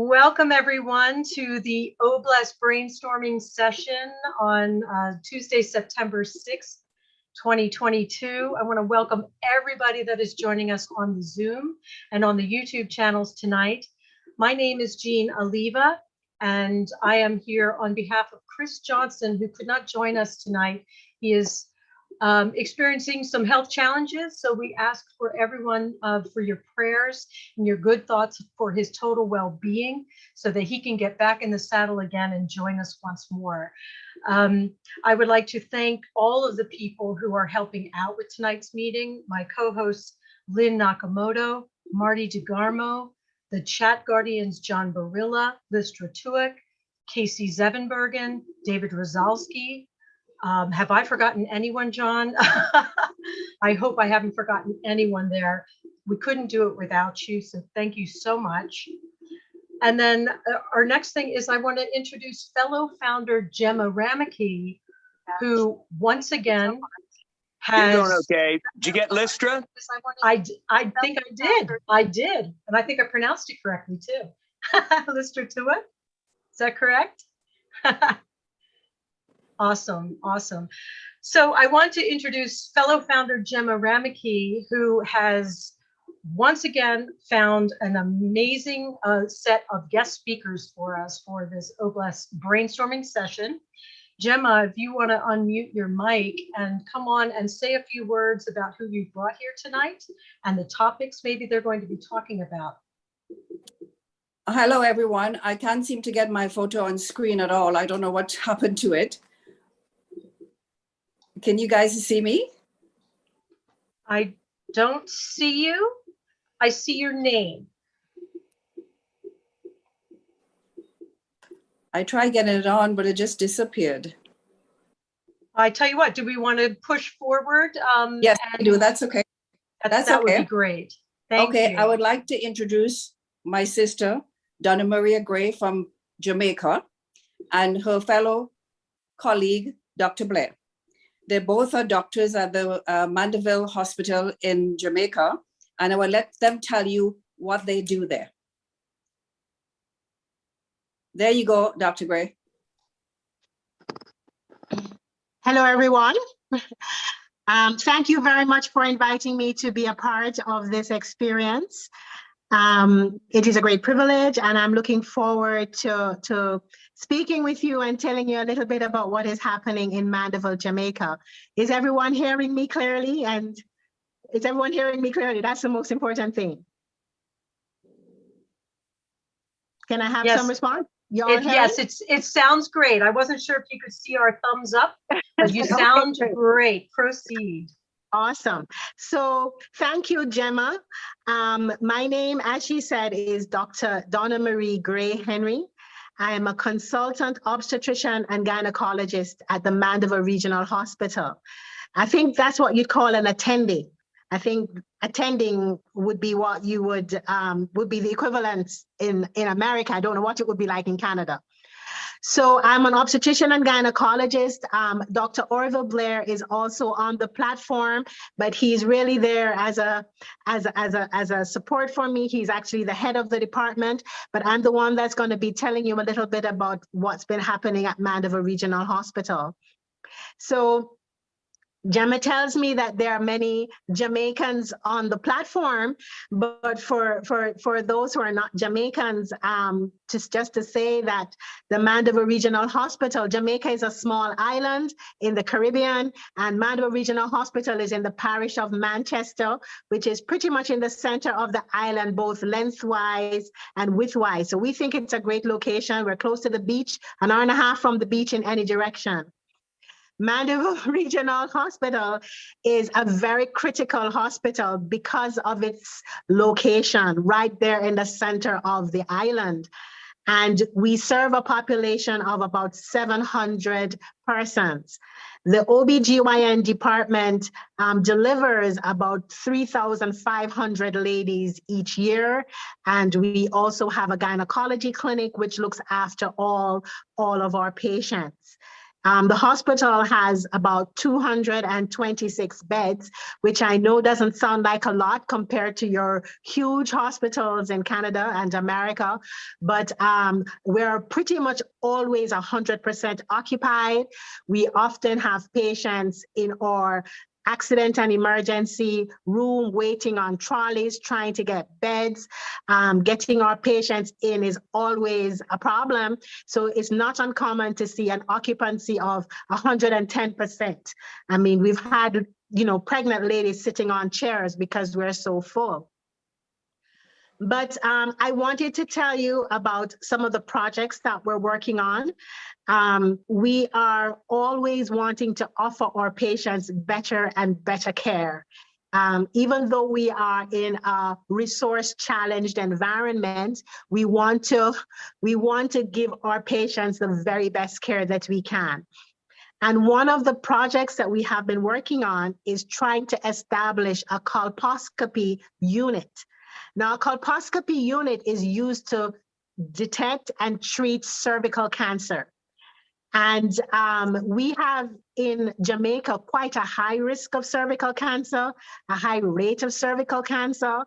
Welcome everyone to the OBLES brainstorming session on Tuesday, September 6th, 2022. I want to welcome everybody that is joining us on the Zoom and on the YouTube channels tonight. My name is Jean Oliva, and I am here on behalf of Chris Johnson, who could not join us tonight. He is experiencing some health challenges, so we ask for everyone for your prayers and your good thoughts for his total well-being so that he can get back in the saddle again and join us once more. I would like to thank all of the people who are helping out with tonight's meeting, my co-hosts Lynn Nakamoto, Marty DeGarmo, the chat guardians John Barilla, Liz Tratuick, Casey Zevenbergen, David Rosalski. Have I forgotten anyone, John? I hope I haven't forgotten anyone there. We couldn't do it without you, so thank you so much. And then our next thing is I want to introduce fellow founder Gemma Rameke, who once again has... You're doing okay. Did you get Lystra? I think I did. I did. And I think I pronounced it correctly too. Lystra Tua? Is that correct? Awesome, awesome. So I want to introduce fellow founder Gemma Rameke, who has once again found an amazing set of guest speakers for us for this OBLES brainstorming session. Gemma, if you want to unmute your mic and come on and say a few words about who you brought here tonight and the topics maybe they're going to be talking about. Hello, everyone. I can't seem to get my photo on screen at all. I don't know what happened to it. Can you guys see me? I don't see you. I see your name. I tried getting it on, but it just disappeared. I tell you what, do we want to push forward? Yes, I do. That's okay. That would be great. Thank you. I would like to introduce my sister, Donna Maria Gray from Jamaica, and her fellow colleague, Dr. Blair. They both are doctors at the Mandeville Hospital in Jamaica, and I will let them tell you what they do there. There you go, Dr. Gray. Hello, everyone. Thank you very much for inviting me to be a part of this experience. It is a great privilege, and I'm looking forward to speaking with you and telling you a little bit about what is happening in Mandeville, Jamaica. Is everyone hearing me clearly? And is everyone hearing me clearly? That's the most important thing. Can I have some response? Yes, it sounds great. I wasn't sure if you could see our thumbs up, but you sound great. Proceed. Awesome. So thank you, Gemma. My name, as she said, is Dr. Donna Marie Gray Henry. I am a consultant obstetrician and gynecologist at the Mandeville Regional Hospital. I think that's what you'd call an attendee. I think attending would be what you would be the equivalent in America. I don't know what it would be like in Canada. So I'm an obstetrician and gynecologist. Dr. Orville Blair is also on the platform, but he's really there as a support for me. He's actually the head of the department, but I'm the one that's going to be telling you a little bit about what's been happening at Mandeville Regional Hospital. So Gemma tells me that there are many Jamaicans on the platform, but for those who are not Jamaicans, just to say that the Mandeville Regional Hospital, Jamaica is a small island in the Caribbean, and Mandeville Regional Hospital is in the parish of Manchester, which is pretty much in the center of the island, both lengthwise and widthwise. So we think it's a great location. We're close to the beach, an hour and a half from the beach in any direction. Mandeville Regional Hospital is a very critical hospital because of its location right there in the center of the island. And we serve a population of about 700 persons. The OBGYN department delivers about 3,500 ladies each year. And we also have a gynecology clinic, which looks after all of our patients. The hospital has about 226 beds, which I know doesn't sound like a lot compared to your huge hospitals in Canada and America, but we're pretty much always 100% occupied. We often have patients in our accident and emergency room waiting on trolleys, trying to get beds. Getting our patients in is always a problem. So it's not uncommon to see an occupancy of 110%. I mean, we've had, pregnant ladies sitting on chairs because we're so full. But I wanted to tell you about some of the projects that we're working on. We are always wanting to offer our patients better and better care. Even though we are in a resource-challenged environment, we want to give our patients the very best care that we can. And one of the projects that we have been working on is trying to establish a colposcopy unit. Now, a colposcopy unit is used to detect and treat cervical cancer. And we have in Jamaica quite a high risk of cervical cancer, a high rate of cervical cancer,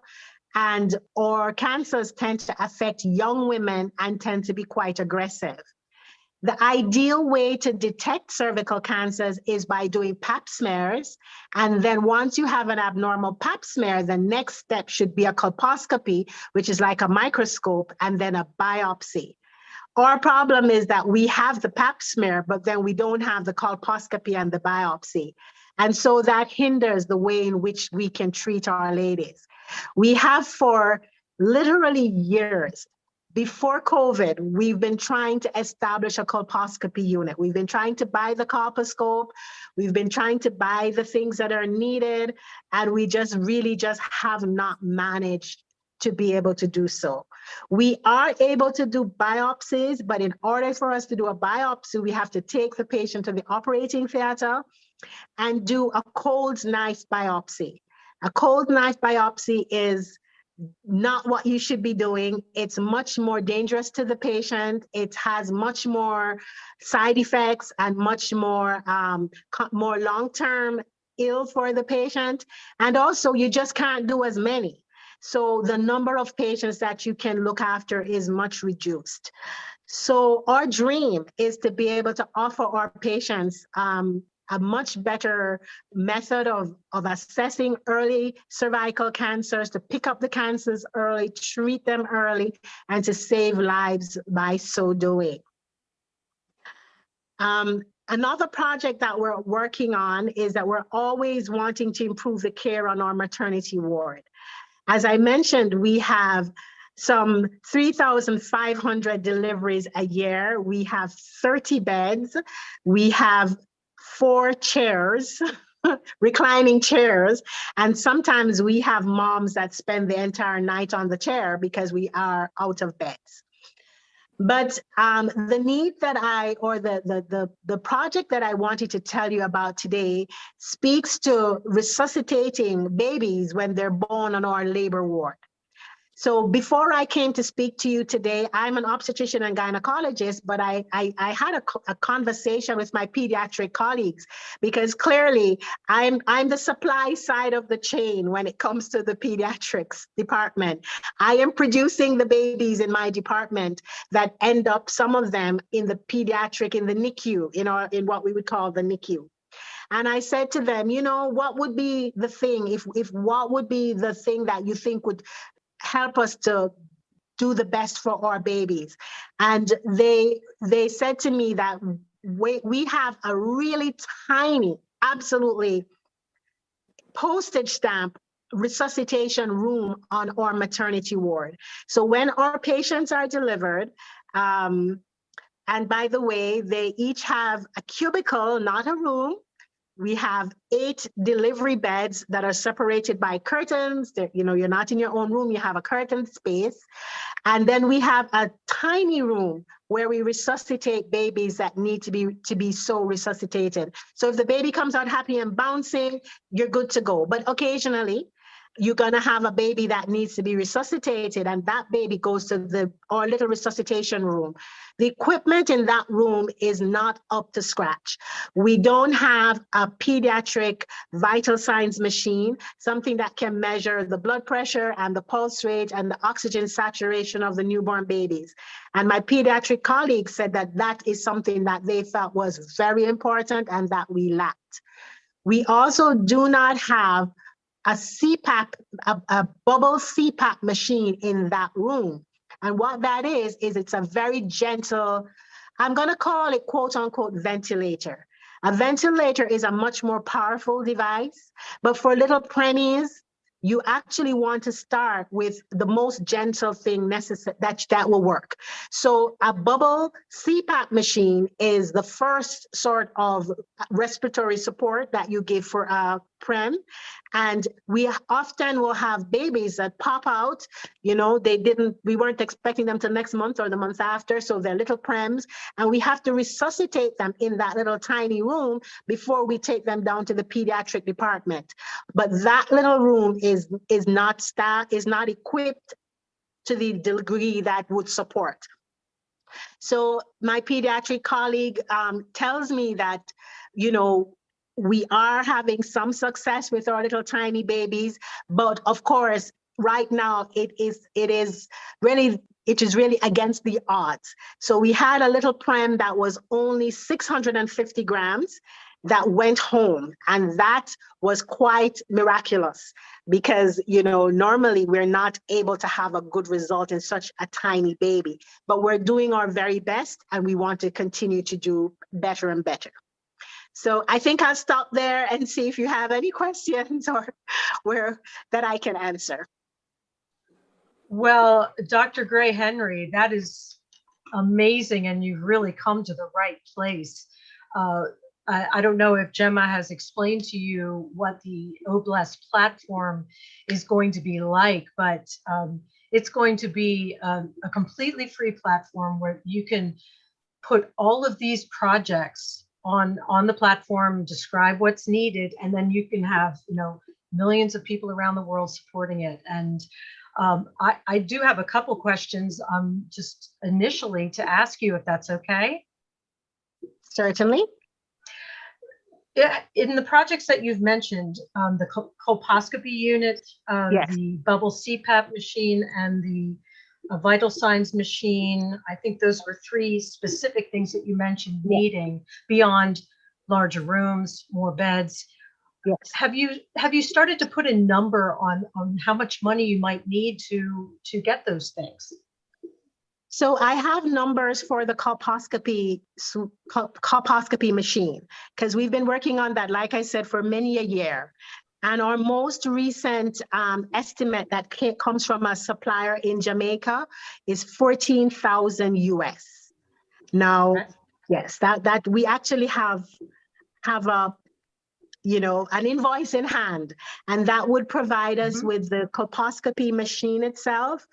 and our cancers tend to affect young women and tend to be quite aggressive. The ideal way to detect cervical cancers is by doing pap smears. And then once you have an abnormal pap smear, the next step should be a colposcopy, which is like a microscope, and then a biopsy. Our problem is that we have the pap smear, but then we don't have the colposcopy and the biopsy. And so that hinders the way in which we can treat our ladies. We have for literally years. Before COVID, we've been trying to establish a colposcopy unit. We've been trying to buy the colposcope. We've been trying to buy the things that are needed, and we just have not managed to be able to do so. We are able to do biopsies, but in order for us to do a biopsy, we have to take the patient to the operating theater and do a cold knife biopsy. A cold knife biopsy is not what you should be doing. It's much more dangerous to the patient. It has much more side effects and much more, more long-term ill for the patient. And also you just can't do as many. So the number of patients that you can look after is much reduced. So our dream is to be able to offer our patients a much better method of assessing early cervical cancers, to pick up the cancers early, treat them early, and to save lives by so doing. Another project that we're working on is that we're always wanting to improve the care on our maternity ward. As I mentioned, we have some 3,500 deliveries a year. We have 30 beds. We have 4 chairs, reclining chairs. And sometimes we have moms that spend the entire night on the chair because we are out of beds. But the need that the project that I wanted to tell you about today speaks to resuscitating babies when they're born on our labor ward. So before I came to speak to you today, I'm an obstetrician and gynecologist, but I had a conversation with my pediatric colleagues because clearly I'm the supply side of the chain when it comes to the pediatrics department. I am producing the babies in my department that end up, some of them in the pediatric, in the NICU, in what we would call the NICU. And I said to them, what would be the thing, if what would be the thing that you think would help us to do the best for our babies? And they said to me that we have a really tiny, absolutely postage stamp resuscitation room on our maternity ward. So when our patients are delivered, and by the way, they each have a cubicle, not a room. We have 8 delivery beds that are separated by curtains. You're not in your own room, you have a curtain space. And then we have a tiny room where we resuscitate babies that need to be so resuscitated. So if the baby comes out happy and bouncing, you're good to go. But occasionally, you're going to have a baby that needs to be resuscitated, and that baby goes to our little resuscitation room. The equipment in that room is not up to scratch. We don't have a pediatric vital signs machine, something that can measure the blood pressure and the pulse rate and the oxygen saturation of the newborn babies. And my pediatric colleagues said that that is something that they felt was very important and that we lacked. We also do not have a CPAP, a bubble CPAP machine in that room. And what that is it's a very gentle, I'm going to call it quote unquote ventilator. A ventilator is a much more powerful device, but for little preemies, you actually want to start with the most gentle thing necessary that will work. So a bubble CPAP machine is the first sort of respiratory support that you give for a prem. And we often will have babies that pop out, we weren't expecting them till next month or the month after. So they're little prems, and we have to resuscitate them in that little tiny room before we take them down to the pediatric department. But that little room is not equipped to the degree that would support. So my pediatric colleague tells me that, we are having some success with our little tiny babies, but of course, right now it is really against the odds. So we had a little prem that was only 650 grams that went home, and that was quite miraculous because, normally we're not able to have a good result in such a tiny baby, but we're doing our very best and we want to continue to do better and better. So I think I'll stop there and see if you have any questions or that I can answer. Well, Dr. Gray Henry, that is amazing, and you've really come to the right place. I don't know if Gemma has explained to you what the OBLES platform is going to be like, but it's going to be a completely free platform where you can put all of these projects on the platform, describe what's needed, and then you can have millions of people around the world supporting it. And I do have a couple questions just initially to ask you, if that's okay. Certainly. Yeah, in the projects that you've mentioned, the colposcopy unit, Yes. the bubble CPAP machine, and the vital signs machine, I think those were three specific things that you mentioned needing beyond larger rooms, more beds. Yes. Have you started to put a number on how much money you might need to get those things? So I have numbers for the colposcopy machine, because we've been working on that, like I said, for many a year. And our most recent estimate that comes from a supplier in Jamaica is 14,000 US. Now, yes, that we actually have a an invoice in hand, and that would provide us with the colposcopy machine itself,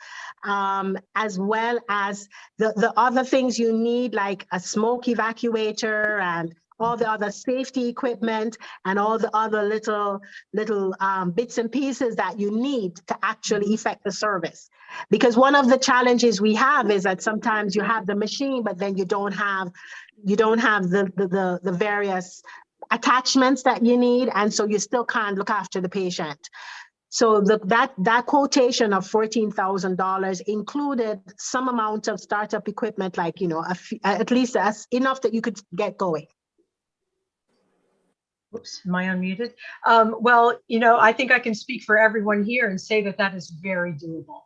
as well as the other things you need, like a smoke evacuator and all the other safety equipment and all the other little bits and pieces that you need to actually effect the service. Because one of the challenges we have is that sometimes you have the machine, but then you don't have the various attachments that you need, and so you still can't look after the patient. So that quotation of $14,000 included some amount of startup equipment, like at least enough that you could get going. Oops, am I unmuted? Well, I think I can speak for everyone here and say that is very doable.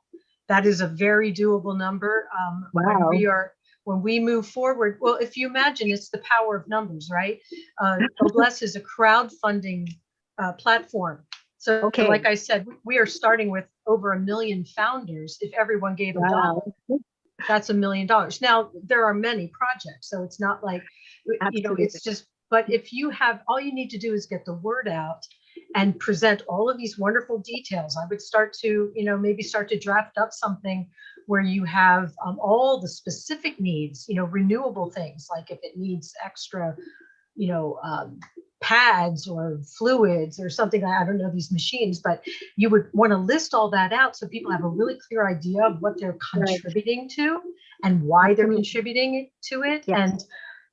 That is a very doable number. Wow. When we move forward, well, if you imagine, it's the power of numbers, right? OBLES is a crowdfunding platform. So like I said, we are starting with over 1 million founders. If everyone gave $1, that's $1 million. Now, there are many projects, so it's not like, it's just, but if you have, all you need to do is get the word out and present all of these wonderful details. I would start to, maybe start to draft up something where you have all the specific needs, renewable things, like if it needs extra, pads or fluids or something. I don't know these machines, but you would want to list all that out so people have a really clear idea of what they're Right. contributing to and why they're Absolutely. contributing to it. Yeah. And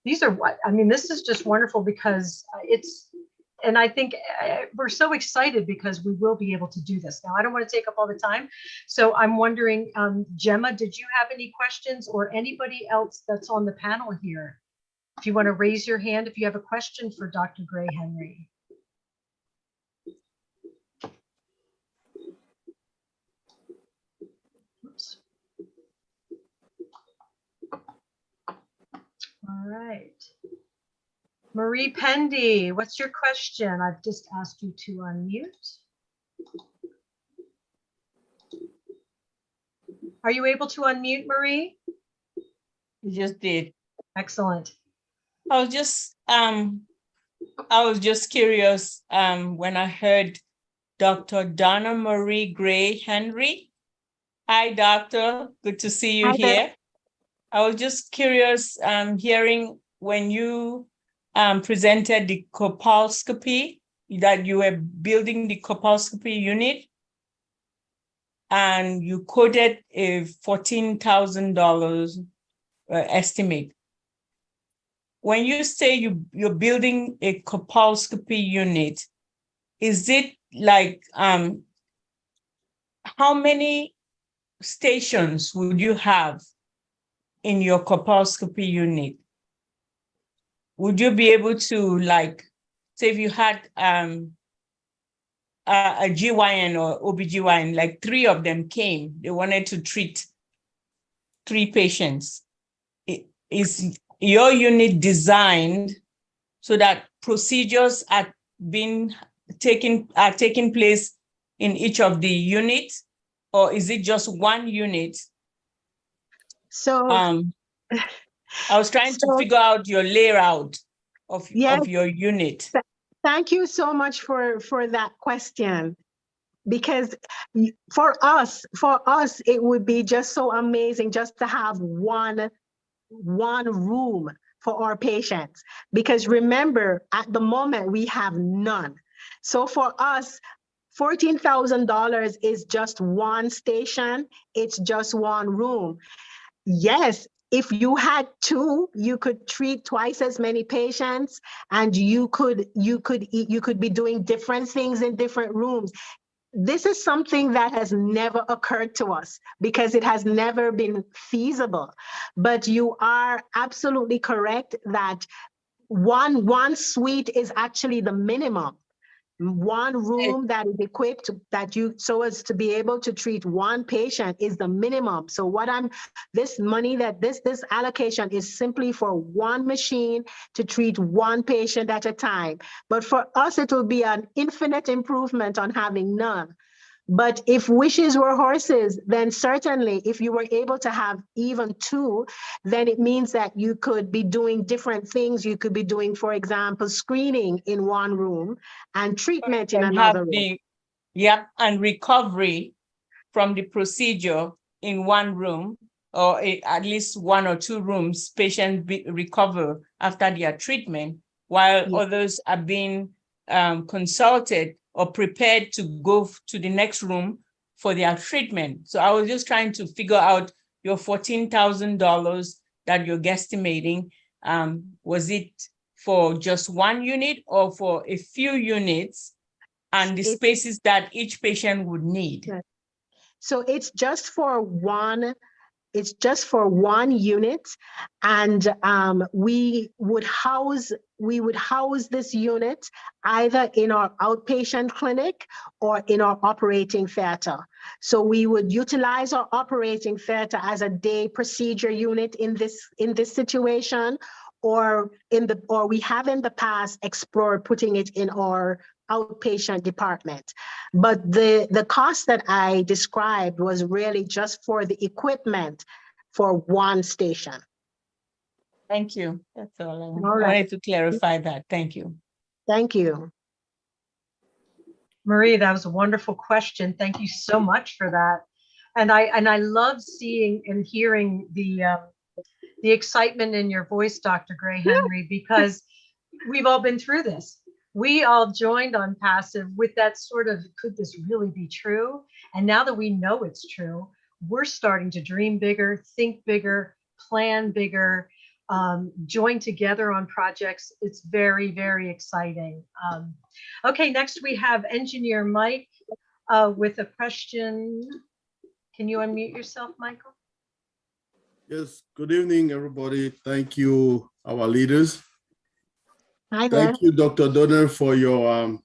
these are what, I mean, this is just wonderful because and I think we're so excited because we will be able to do this. Now, I don't want to take up all the time. So I'm wondering, Gemma, did you have any questions or anybody else that's on the panel here? If you want to raise your hand, if you have a question for Dr. Gray Henry. Oops. All right. Marie Pendy, what's your question? I've just asked you to unmute. Are you able to unmute, Marie? You just did. Excellent. I was just curious when I heard Dr. Donna Marie Gray Henry. Hi, doctor. Good to see you Hi there. here. I was just curious hearing when you presented the colposcopy, that you were building the colposcopy unit and you quoted a $14,000 estimate. When you say you're building a colposcopy unit, is it like how many stations would you have in your colposcopy unit? Would you be able to, like, say if you had a GYN or OBGYN, like 3 of them came, they wanted to treat 3 patients. Is your unit designed so that procedures are taking place in each of the units, or is it just one unit? So, I was trying to figure out your layout of yes, your unit. thank you so much for that question. Because for us, it would be just so amazing just to have one room for our patients. Because remember, at the moment, we have none. So for us, $14,000 is just one station. It's just one room. Yes, if you had 2, you could treat twice as many patients, and you could be doing different things in different rooms. This is something that has never occurred to us because it has never been feasible. But you are absolutely correct that one suite is actually the minimum. One room that is equipped so as to be able to treat one patient is the minimum. So this money this allocation is simply for one machine to treat one patient at a time. But for us, it will be an infinite improvement on having none. But if wishes were horses, then certainly if you were able to have even 2, then it means that you could be doing different things. You could be doing, for example, screening in one room and treatment in another room. And recovery from the procedure in one room, or at least 1 or 2 rooms, patients recover after their treatment, while others are being consulted or prepared to go to the next room for their treatment. So I was just trying to figure out your $14,000 that you're guesstimating. Was it for just one unit or for a few units and the spaces that each patient would need? So it's just for one. It's just for one unit, and we would house this unit either in our outpatient clinic or in our operating theater. So we would utilize our operating theater as a day procedure unit in this situation, or we have in the past explored putting it in our outpatient department. But the cost that I described was really just for the equipment for one station. Thank you. That's all. All I right. wanted to clarify that. Thank you. Thank you. Marie, that was a wonderful question. Thank you so much for that. And I love seeing and hearing the excitement in your voice, Dr. Gray Henry, because we've all been through this. we all joined Onpassive with that sort of, could this really be true? And now that we know it's true, we're starting to dream bigger, think bigger, plan bigger, join together on projects. It's very, very exciting. Okay, next we have Engineer Mike with a question. Can you unmute yourself, Michael? Yes, good evening, everybody. Thank you, our leaders. Hi there. Thank you, Dr. Donner, for your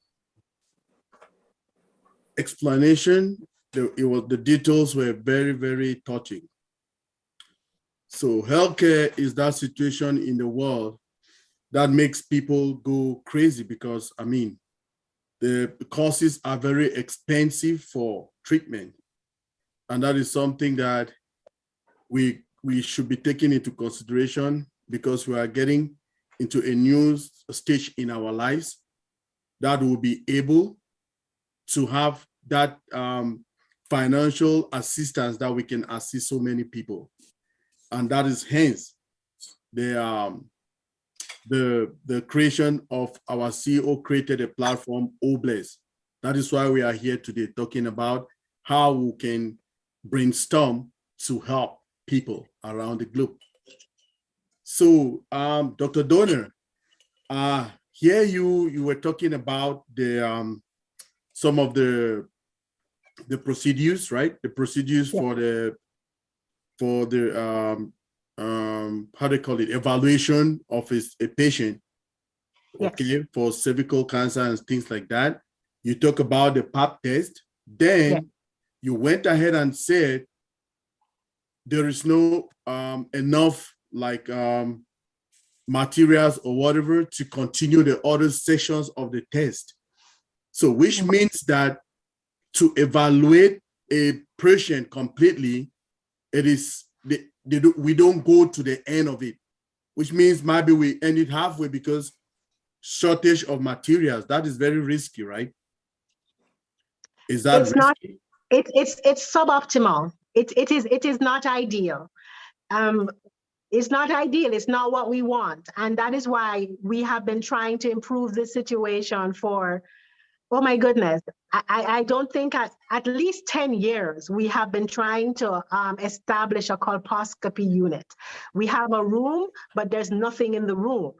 explanation. The details were very, very touching. So healthcare is that situation in the world that makes people go crazy because, I mean, the costs are very expensive for treatment. And that is something that we should be taking into consideration because we are getting into a new stage in our lives that will be able to have that financial assistance that we can assist so many people. And that is hence the creation of our CEO created a platform, Obless. That is why we are here today talking about how we can brainstorm to help people around the globe. So, Dr. Donner, here you were talking about the some of the procedures, right? The procedures for the how they call it, evaluation of a patient, okay, for cervical cancer and things like that. You talk about the pap test. Then you went ahead and said there is no enough like materials or whatever to continue the other sections of the test. So which means that to evaluate a patient completely, it is we don't go to the end of it, which means maybe we end it halfway because shortage of materials. That is very risky, right? Is that It's risky? not. It's suboptimal. It is not ideal. It's not ideal. It's not what we want, and that is why we have been trying to improve the situation for, oh my goodness, I don't think at least 10 years we have been trying to establish a colposcopy unit. We have a room, but there's nothing in the room.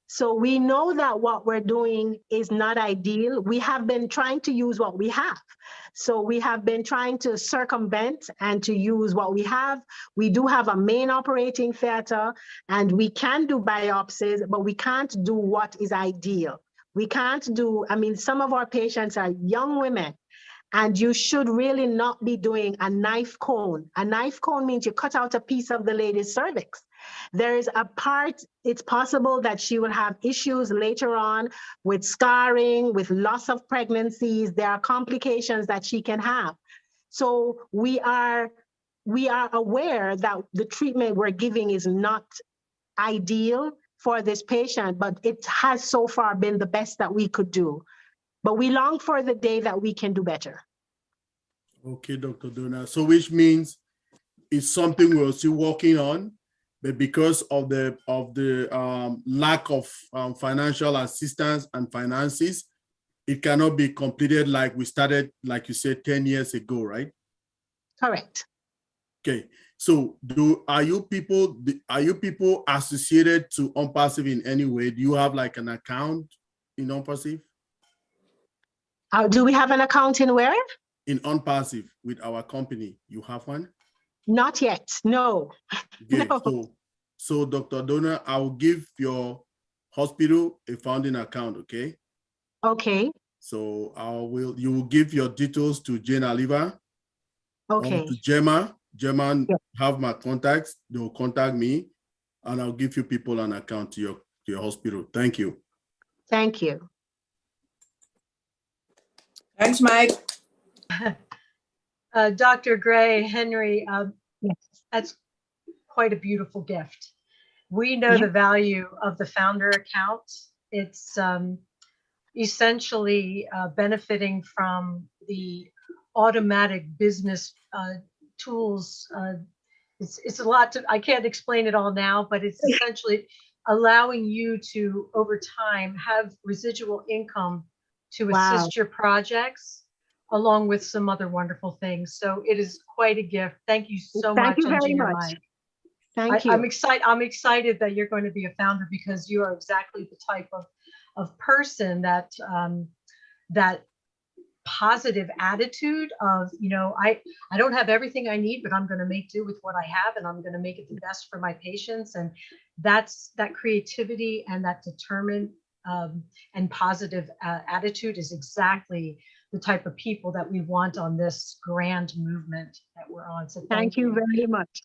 So we know that what we're doing is not ideal. We have been trying to use what we have. So we have been trying to circumvent and to use what we have. We do have a main operating theater and we can do biopsies, but we can't do what is ideal. We can't do, I mean, some of our patients are young women and you should really not be doing a knife cone. A knife cone means you cut out a piece of the lady's cervix. There is a part, it's possible that she will have issues later on with scarring, with loss of pregnancies. There are complications that she can have. So we are aware that the treatment we're giving is not ideal for this patient, but it has so far been the best that we could do. But we long for the day that we can do better. Okay, Dr. Donner. So which means it's something we're still working on, but because of the lack of financial assistance and finances, it cannot be completed like we started, like you said, 10 years ago, right? Correct. Okay. So are you people associated to Onpassive in any way? Do you have like an account in Onpassive? Do we have an account in where? In Onpassive with our company. You have one? Not yet, no. Okay, No. so Dr. Donner, I will give your hospital a founding account, okay? Okay. So you will give your details to Jane Oliver Okay. or to Gemma. Gemma Yeah. have my contacts. They will contact me and I'll give you people an account to your hospital. Thank you. Thank you. Thanks, Mike. Dr. Gray, Henry, Yes. that's quite a beautiful gift. We know Yeah. the value of the founder account. It's essentially benefiting from the automatic business tools. It's a lot I can't explain it all now, but it's essentially allowing you to, over time, have residual income to Wow. assist your projects, along with some other wonderful things. So it is quite a gift. Thank you so Thank much, you very Engineer much. Mike. Thank I'm you. excited. I'm excited that you're going to be a founder, because you are exactly the type of person that that positive attitude of, I don't have everything I need, but I'm going to make do with what I have, and I'm going to make it the best for my patients. And that creativity and that determined and positive attitude is exactly the type of people that we want on this grand movement that we're on. So Thank you very much.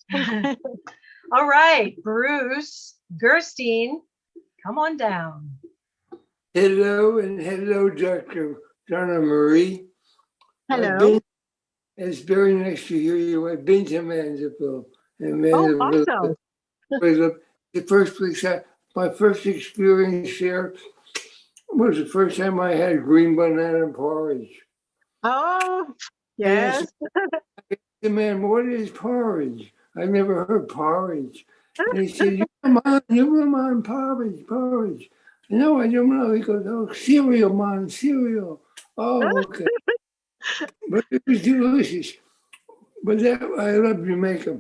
All right, Bruce Gerstein, come on down. Hello and hello, Dr. Donna Marie. Hello. It's very nice to hear you. I've been to Mandeville. And Oh, Mandeville awesome. was the first place, my first experience there was the first time I had green banana porridge. Oh, Yes. yes. The man, what is porridge? I've never heard porridge. And he said, you're man, porridge. No, I don't know. He goes, oh, cereal, man, cereal. Oh, okay. But it was delicious. But I love Jamaica.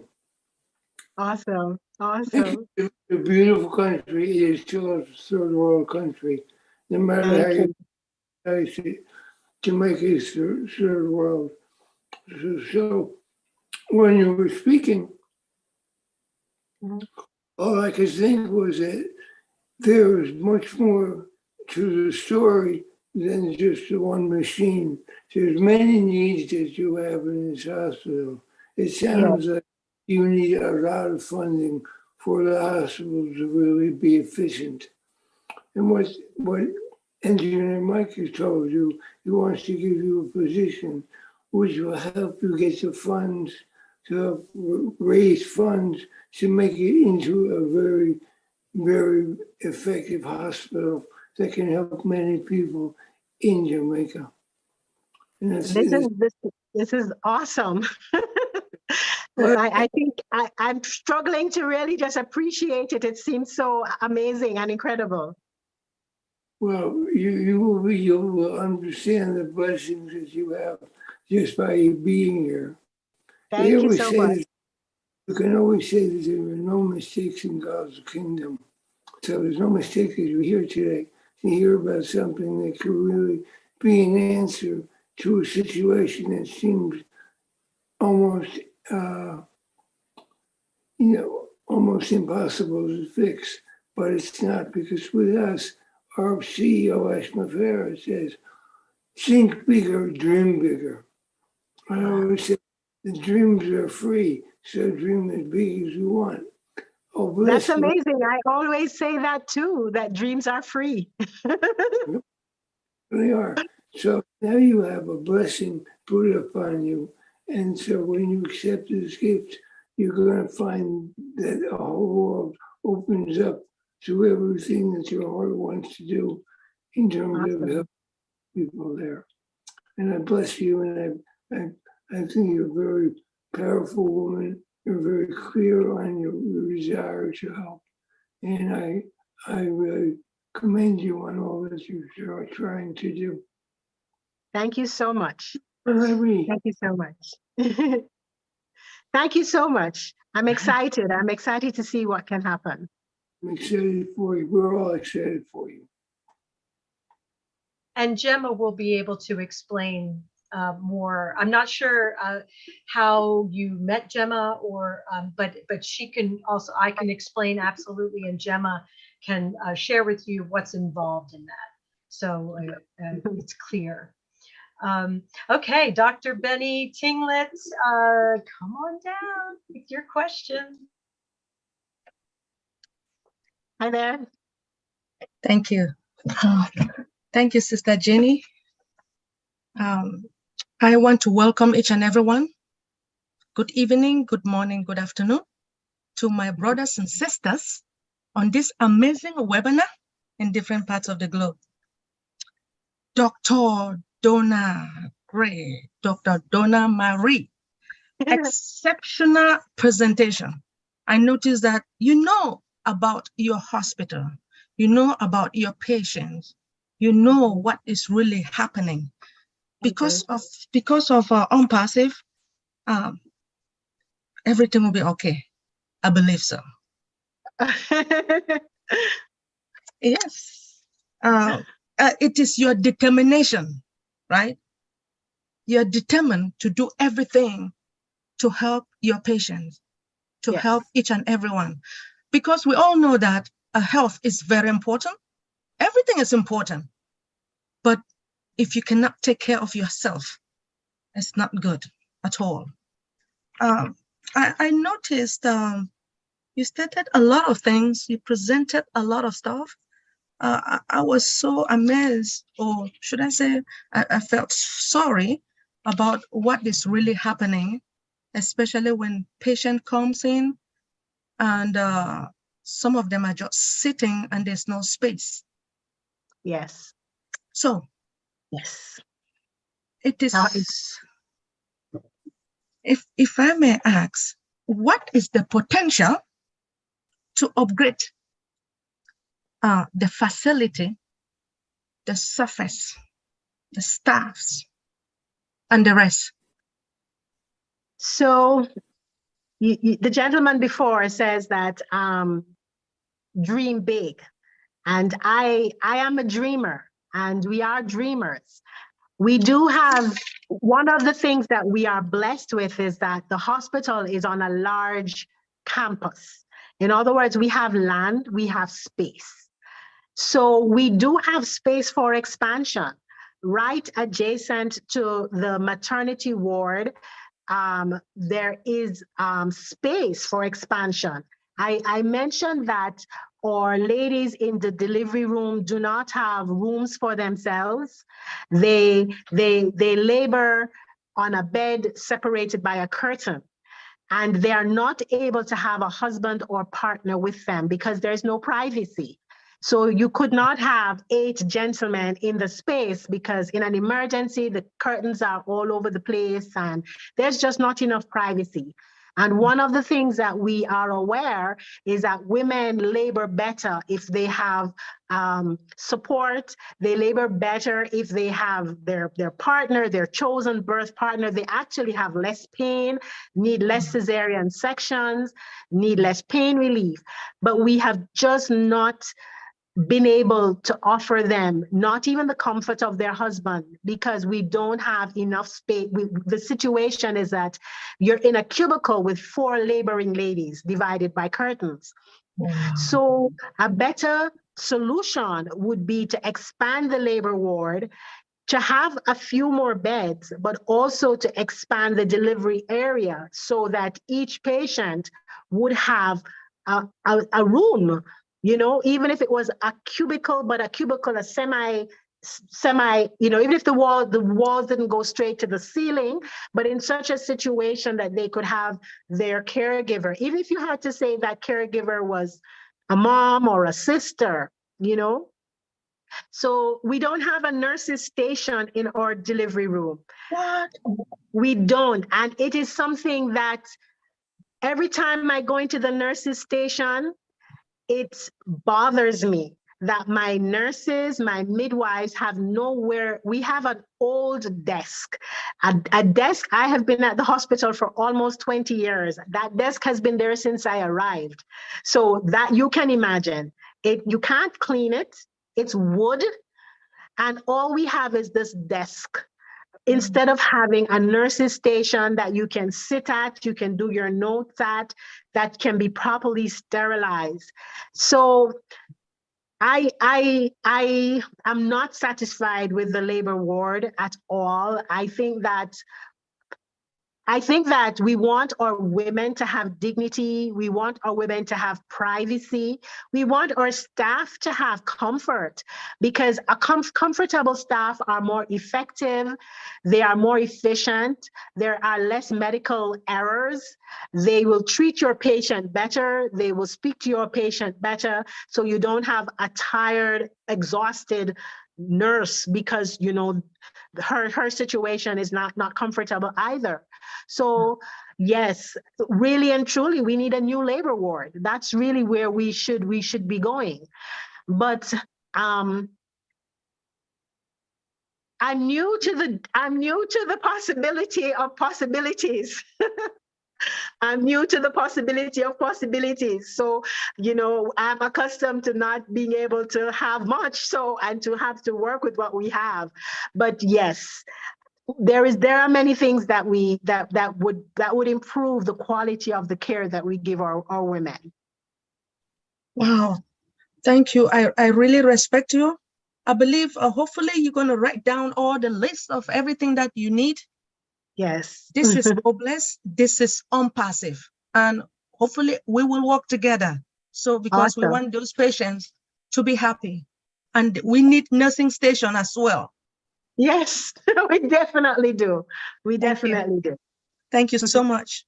Awesome. Awesome. It's a beautiful country. It is still a third world country. No matter how you say it, Jamaica is third world. So when you were speaking, all I could think was that there is much more to the story than just the one machine. There's many needs that you have in this hospital. It sounds like you need a lot of funding for the hospital to really be efficient. And what Engineer Mike has told you, he wants to give you a position which will help you get the funds, to help raise funds to make it into a very, very effective hospital that can help many people in Jamaica. And This is awesome. I think I'm struggling to really just appreciate it. It seems so amazing and incredible. Well, you will understand the blessings that you have just by being here. Thank you so much. You can always say that there are no mistakes in God's kingdom. So there's no mistake that you're here today to hear about something that could really be an answer to a situation that seems almost, almost impossible to fix. But it's not, because with us, our CEO, Ashma Farah, says, think bigger, dream bigger. I always say, the dreams are free, so dream as big as you want. Oh, bless That's amazing. I always say that too, that dreams are free. They are. So now you have a blessing put upon you. And so when you accept this gift, you're going to find that a whole world opens up to everything that your heart wants to do in terms of helping people there. And I bless you, and I think you're a very powerful woman. You're very clear on your desire to help. And I really commend you on all that you're trying to do. Thank you so much. Thank Thank you so much. Thank you so much. I'm excited. I'm excited to see what can happen. I'm excited for you. We're all excited for you. And Gemma will be able to explain more. I'm not sure how you met Gemma, or but she can also, I can explain absolutely, and Gemma can share with you what's involved in that. So it's clear. Okay, Dr. Benny Tinglet, come on down with your question. Hi there. Thank you. Thank you, Sister Jenny. I want to welcome each and everyone. Good evening, good morning, good afternoon to my brothers and sisters on this amazing webinar in different parts of the globe. Dr. Donna Gray, Dr. Donna Marie, exceptional presentation. I noticed that, about your hospital. You know about your patients. You know what is really happening. Because of Onpassive, everything will be okay. I believe so. Yes. It is your determination, right? You're determined to do everything to help your patients, to Yes. help each and everyone. Because we all know that health is very important. Everything is important. But if you cannot take care of yourself, it's not good at all. I noticed you stated a lot of things. You presented a lot of stuff. I was so amazed, or should I say, I felt sorry about what is really happening, especially when patient comes in and some of them are just sitting and there's no space. Yes. So Yes. it is, Now, if I may ask, what is the potential to upgrade the facility, the surface, the staffs, and the rest? So the gentleman before says that dream big, and I am a dreamer, and we are dreamers. We do have, one of the things that we are blessed with is that the hospital is on a large campus. In other words, we have land, we have space. So we do have space for expansion. Right adjacent to the maternity ward, there is space for expansion. I mentioned that our ladies in the delivery room do not have rooms for themselves. They labor on a bed separated by a curtain, and they are not able to have a husband or partner with them because there's no privacy. So you could not have 8 gentlemen in the space because in an emergency, the curtains are all over the place and there's just not enough privacy. And one of the things that we are aware is that women labor better if they have support. They labor better if they have their partner, their chosen birth partner. They actually have less pain, need less cesarean sections, need less pain relief. But we have just not been able to offer them not even the comfort of their husband because we don't have enough space. The situation is that you're in a cubicle with 4 laboring ladies divided by curtains. Wow. So a better solution would be to expand the labor ward, to have a few more beds, but also to expand the delivery area so that each patient would have a room, you know, even if it was a cubicle, but a cubicle, a semi, you know, even if the walls didn't go straight to the ceiling, but in such a situation that they could have their caregiver, even if you had to say that caregiver was a mom or a sister, you know. So we don't have a nurse's station in our delivery room. What? We don't. And it is something that every time I go into the nurse's station, it bothers me that my nurses, my midwives have nowhere. We have an old desk, a desk. I have been at the hospital for almost 20 years. That desk has been there since I arrived. So that you can imagine it, you can't clean it. It's wood. And all we have is this desk. Instead of having a nurse's station that you can sit at, you can do your notes at, that can be properly sterilized. So I am not satisfied with the labor ward at all. I think that we want our women to have dignity. We want our women to have privacy. We want our staff to have comfort because a comfortable staff are more effective. They are more efficient. There are less medical errors. They will treat your patient better. They will speak to your patient better. So you don't have a tired, exhausted nurse because, you know, her situation is not comfortable either. So yes, really and truly, we need a new labor ward. That's really where we should be going. But I'm new to the possibility of possibilities. I'm new to the possibility of possibilities. So, you know, I'm accustomed to not being able to have much, and to have to work with what we have. But yes, there are many things that would improve the quality of the care that we give our women. Wow. Thank you. I really respect you. I believe hopefully you're going to write down all the list of everything that you need. Yes. This is Obless. This is Onpassive. And hopefully we will work together. So because we Awesome. want those patients to be happy. And we need nursing station as well. Yes, we definitely do. We Thank you. definitely do. Thank you so much.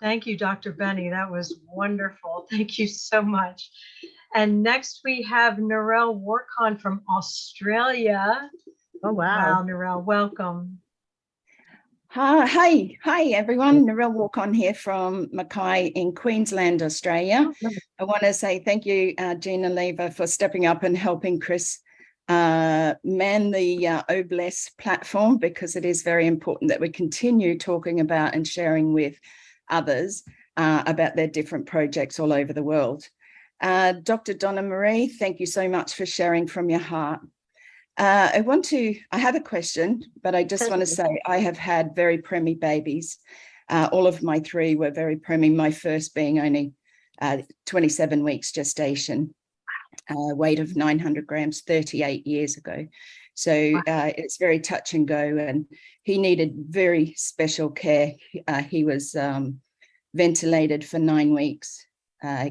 Thank you, Dr. Benny. That was wonderful. Thank you so much. And next we have Narelle Warkon from Australia. Oh, Wow, wow. Narelle, welcome. Hi everyone. Narelle Walk-on here from Mackay in Queensland, Australia. I want to say thank you, Gina Lever, for stepping up and helping Chris man the Obless platform, because it is very important that we continue talking about and sharing with others about their different projects all over the world. Dr. Donna Marie, thank you so much for sharing from your heart. I have a question, but I just want to say I have had very preemie babies. All of my three were very preemie, my first being only 27 weeks gestation, weight of 900 grams 38 years ago. So it's very touch and go, and he needed very special care. He was ventilated for 9 weeks,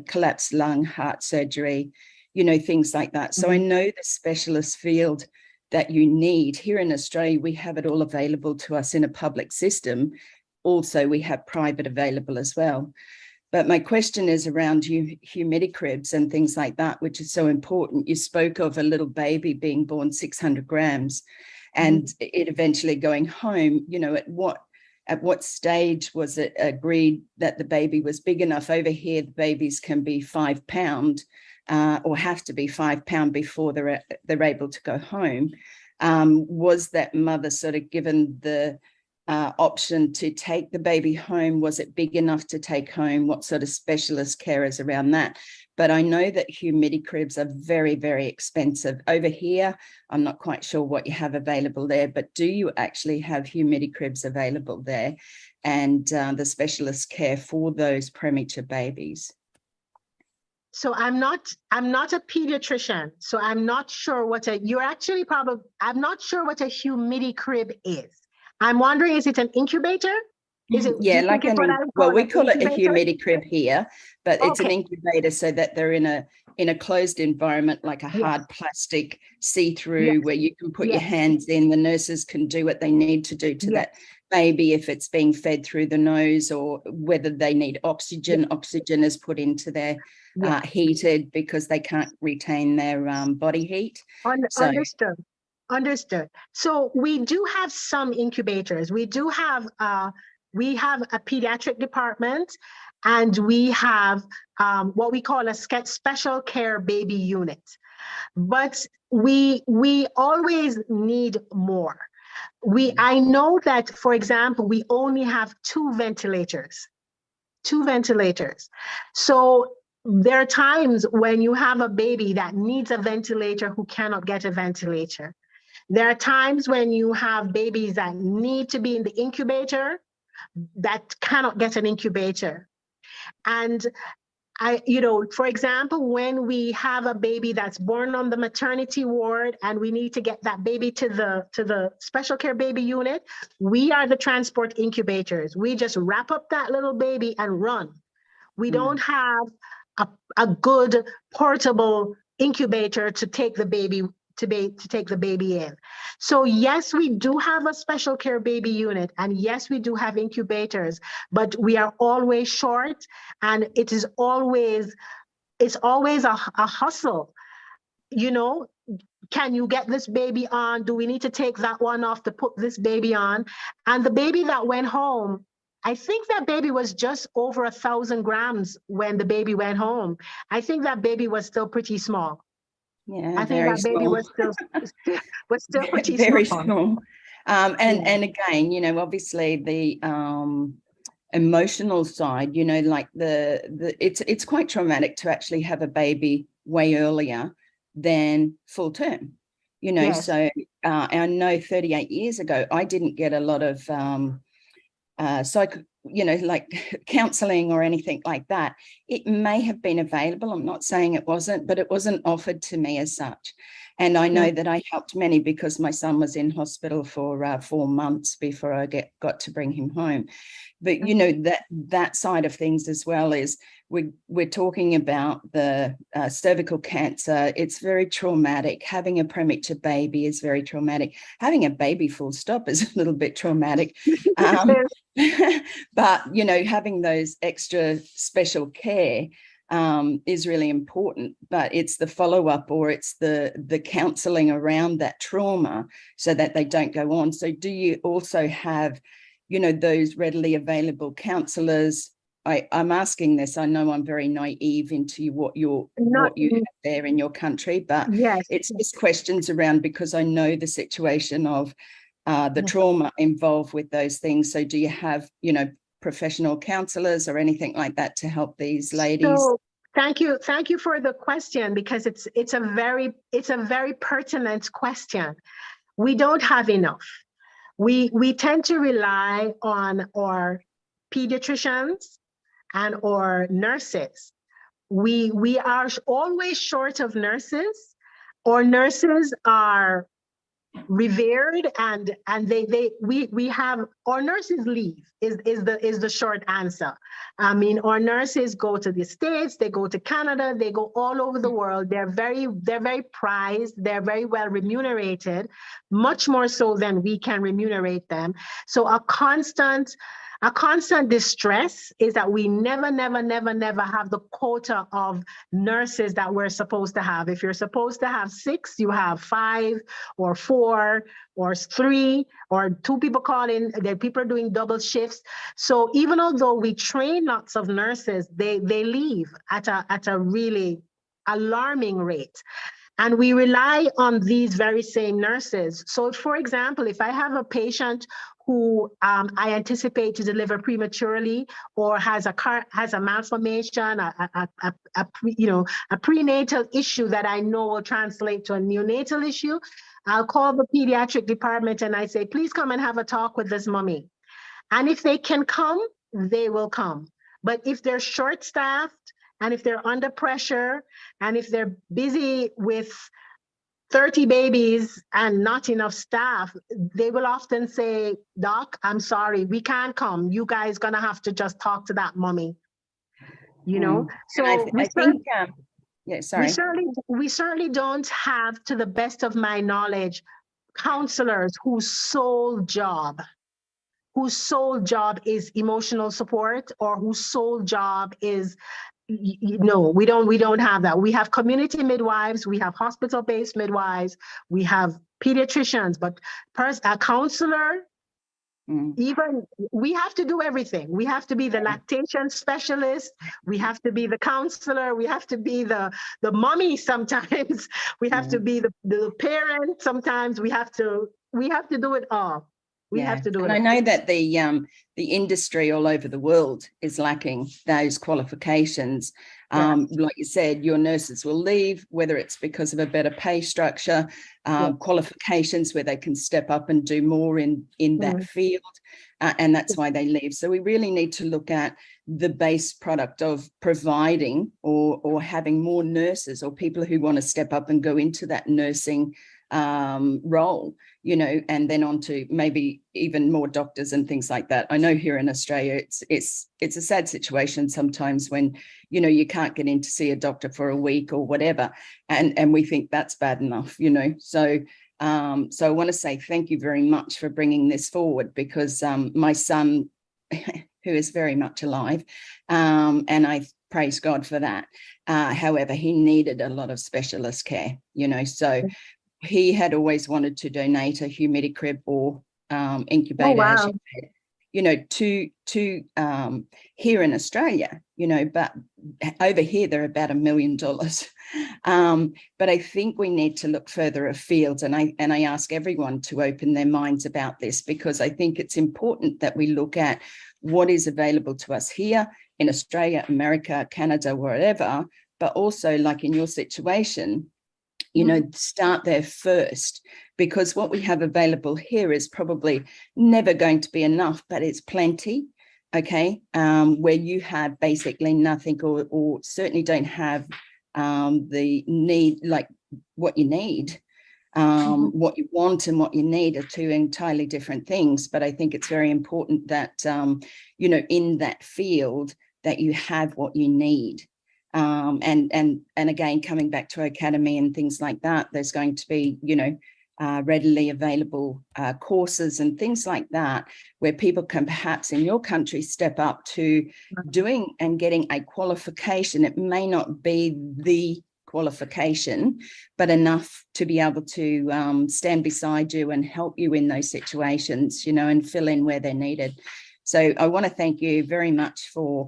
collapsed lung, heart surgery, you know, things like that. So I know the specialist field that you need. Here in Australia, we have it all available to us in a public system. Also, we have private available as well. But my question is around humidicribs and things like that, which is so important. You spoke of a little baby being born 600 grams and it eventually going home. You know, at what stage was it agreed that the baby was big enough? Over here, the babies can be 5 pounds or have to be 5 pounds before they're able to go home. Was that mother sort of given the option to take the baby home? Was it big enough to take home? What sort of specialist care is around that? But I know that humidicribs are very, very expensive. Over here, I'm not quite sure what you have available there, but do you actually have humidicribs available there and the specialist care for those premature babies? So I'm not a pediatrician, so I'm not sure what I'm not sure what a humidicrib is. I'm wondering, is it an incubator? Is it? Yeah, like we call it a humidicrib here, but it's an incubator so that they're in a closed environment, like a hard plastic see-through where you can put your hands in. The nurses can do what they need to do to that baby if it's being fed through the nose, or whether they need oxygen. Oxygen is put into their heated because they can't retain their body heat. Understood. So we do have some incubators. We do have a pediatric department, and we have what we call a special care baby unit. But we always need more. I know that, for example, we only have 2 ventilators. So there are times when you have a baby that needs a ventilator who cannot get a ventilator. There are times when you have babies that need to be in the incubator that cannot get an incubator. And for example, when we have a baby that's born on the maternity ward and we need to get that baby to the special care baby unit, we are the transport incubators. We just wrap up that little baby and run. We don't have a good portable incubator to take the baby in. So yes, we do have a special care baby unit, and yes, we do have incubators, but we are always short, and it's always a hustle you know, can you get this baby on? Do we need to take that one off to put this baby on? And the baby that went home, I think that baby was just over 1,000 grams when the baby went home. I think that baby was still pretty small. Yeah, I think very that baby small. was still pretty Very small. small. And Yeah. and again, you know, obviously the emotional side, you know, like it's quite traumatic to actually have a baby way earlier than full term, you know. Yes. So I know 38 years ago, I didn't get a lot of you know, like counseling or anything like that. It may have been available. I'm not saying it wasn't, but it wasn't offered to me as such. And I know that I helped many because my son was in hospital for 4 months before I got to bring him home. But you know, that side of things as well is we're talking about the cervical cancer. It's very traumatic. Having a premature baby is very traumatic. Having a baby full stop is a little bit traumatic. But you know, having those extra special care is really important, but it's the follow-up or it's the counseling around that trauma so that they don't go on. So do you also have, you know, those readily available counselors? I'm asking this, I know I'm very naive into what you have there in your country, but yes, it's just questions around because I know the situation of the trauma involved with those things. So do you have, you know, professional counselors or anything like that to help these ladies? So thank you for the question, because it's a very pertinent question. We don't have enough. We tend to rely on our pediatricians and our nurses. We are always short of nurses. Our nurses are revered, and we have our nurses leave is the short answer. I mean, our nurses go to the States, they go to Canada, they go all over the world. They're very prized, they're very well remunerated, much more so than we can remunerate them. So a constant distress is that we never have the quota of nurses that we're supposed to have. If you're supposed to have 6, you have 5 or 4 or 3 or 2 people call in. There people are doing double shifts. So even although we train lots of nurses, they leave at a really alarming rate. And we rely on these very same nurses. So for example, if I have a patient who I anticipate to deliver prematurely or has a malformation, a prenatal issue that I know will translate to a neonatal issue, I'll call the pediatric department and I say, please come and have a talk with this mommy. And if they can come, they will come. But if they're short-staffed, and if they're under pressure, and if they're busy with 30 babies and not enough staff, they will often say, Doc, I'm sorry, we can't come. You guys gonna have to just talk to that mommy. You know? So I think, yeah, sorry. We certainly don't have, to the best of my knowledge, counselors whose sole job is emotional support, or whose sole job is, no, we don't have that. We have community midwives, we have hospital-based midwives, we have pediatricians, but a counselor, even we have to do everything. We have to be the lactation specialist, we have to be the counselor, we have to be the mommy sometimes, we have to be the parent sometimes, we have to do it all. We have to do it. And I know that the industry all over the world is lacking those qualifications. Like you said, your nurses will leave, whether it's because of a better pay structure, qualifications where they can step up and do more in that field, and that's why they leave. So we really need to look at the base product of providing or having more nurses or people who want to step up and go into that nursing role, you know, and then on to maybe even more doctors and things like that. I know here in Australia, it's a sad situation sometimes when, you know, you can't get in to see a doctor for a week or whatever, and we think that's bad enough, you know. So so I want to say thank you very much for bringing this forward, because my son, who is very much alive, and praise God for that. However, he needed a lot of specialist care, so he had always wanted to donate a humidity or incubator, as you said, to here in Australia, but over here they're about $1 million. But I think we need to look further afield, and I ask everyone to open their minds about this, because I think it's important that we look at what is available to us here in Australia, America, Canada, wherever, but also, like in your situation, start there first, because what we have available here is probably never going to be enough, but it's plenty. Okay, where you have basically nothing, or certainly don't have the need, like what you need. What you want and what you need are two entirely different things. But I think it's very important that, in that field, that you have what you need. And again, coming back to Academy and things like that, there's going to be, readily available courses and things like that, where people can perhaps in your country step up to doing and getting a qualification. It may not be the qualification, but enough to be able to stand beside you and help you in those situations, and fill in where they're needed. So I want to thank you very much for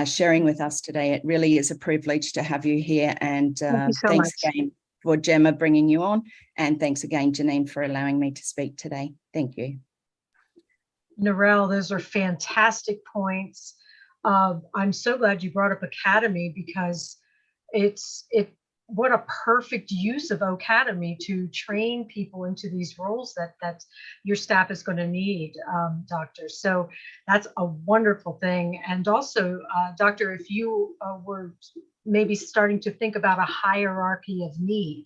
sharing with us today. It really is a privilege to have you here. And thanks again for Gemma bringing you on. And thanks again, Janine, for allowing me to speak today. Thank you. Narelle, those are fantastic points. I'm so glad you brought up Academy, because what a perfect use of Academy to train people into these roles that your staff is going to need, Doctor. So that's a wonderful thing. And also, Doctor, if you were maybe starting to think about a hierarchy of need,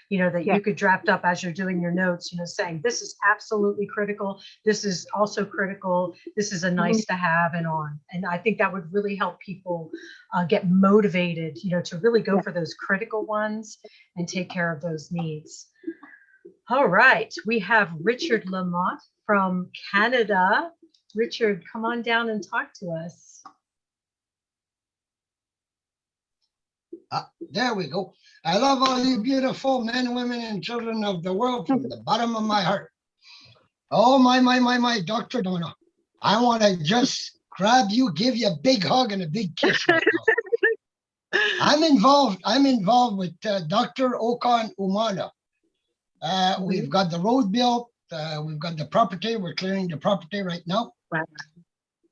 that you could draft up as you're doing your notes, saying this is absolutely critical, this is also critical, this is a nice to have, and on. And I think that would really help people get motivated, to really go for those critical ones and take care of those needs. All right, we have Richard Lamont from Canada. Richard, come on down and talk to us. There we go. I love all you beautiful men, women, and children of the world from the bottom of my heart. Oh, my, Dr. Donna. I want to just grab you, give you a big hug and a big kiss right now. I'm involved with Dr. Okan Umana. We've got the road built. We've got the property. We're clearing the property right now. Wow.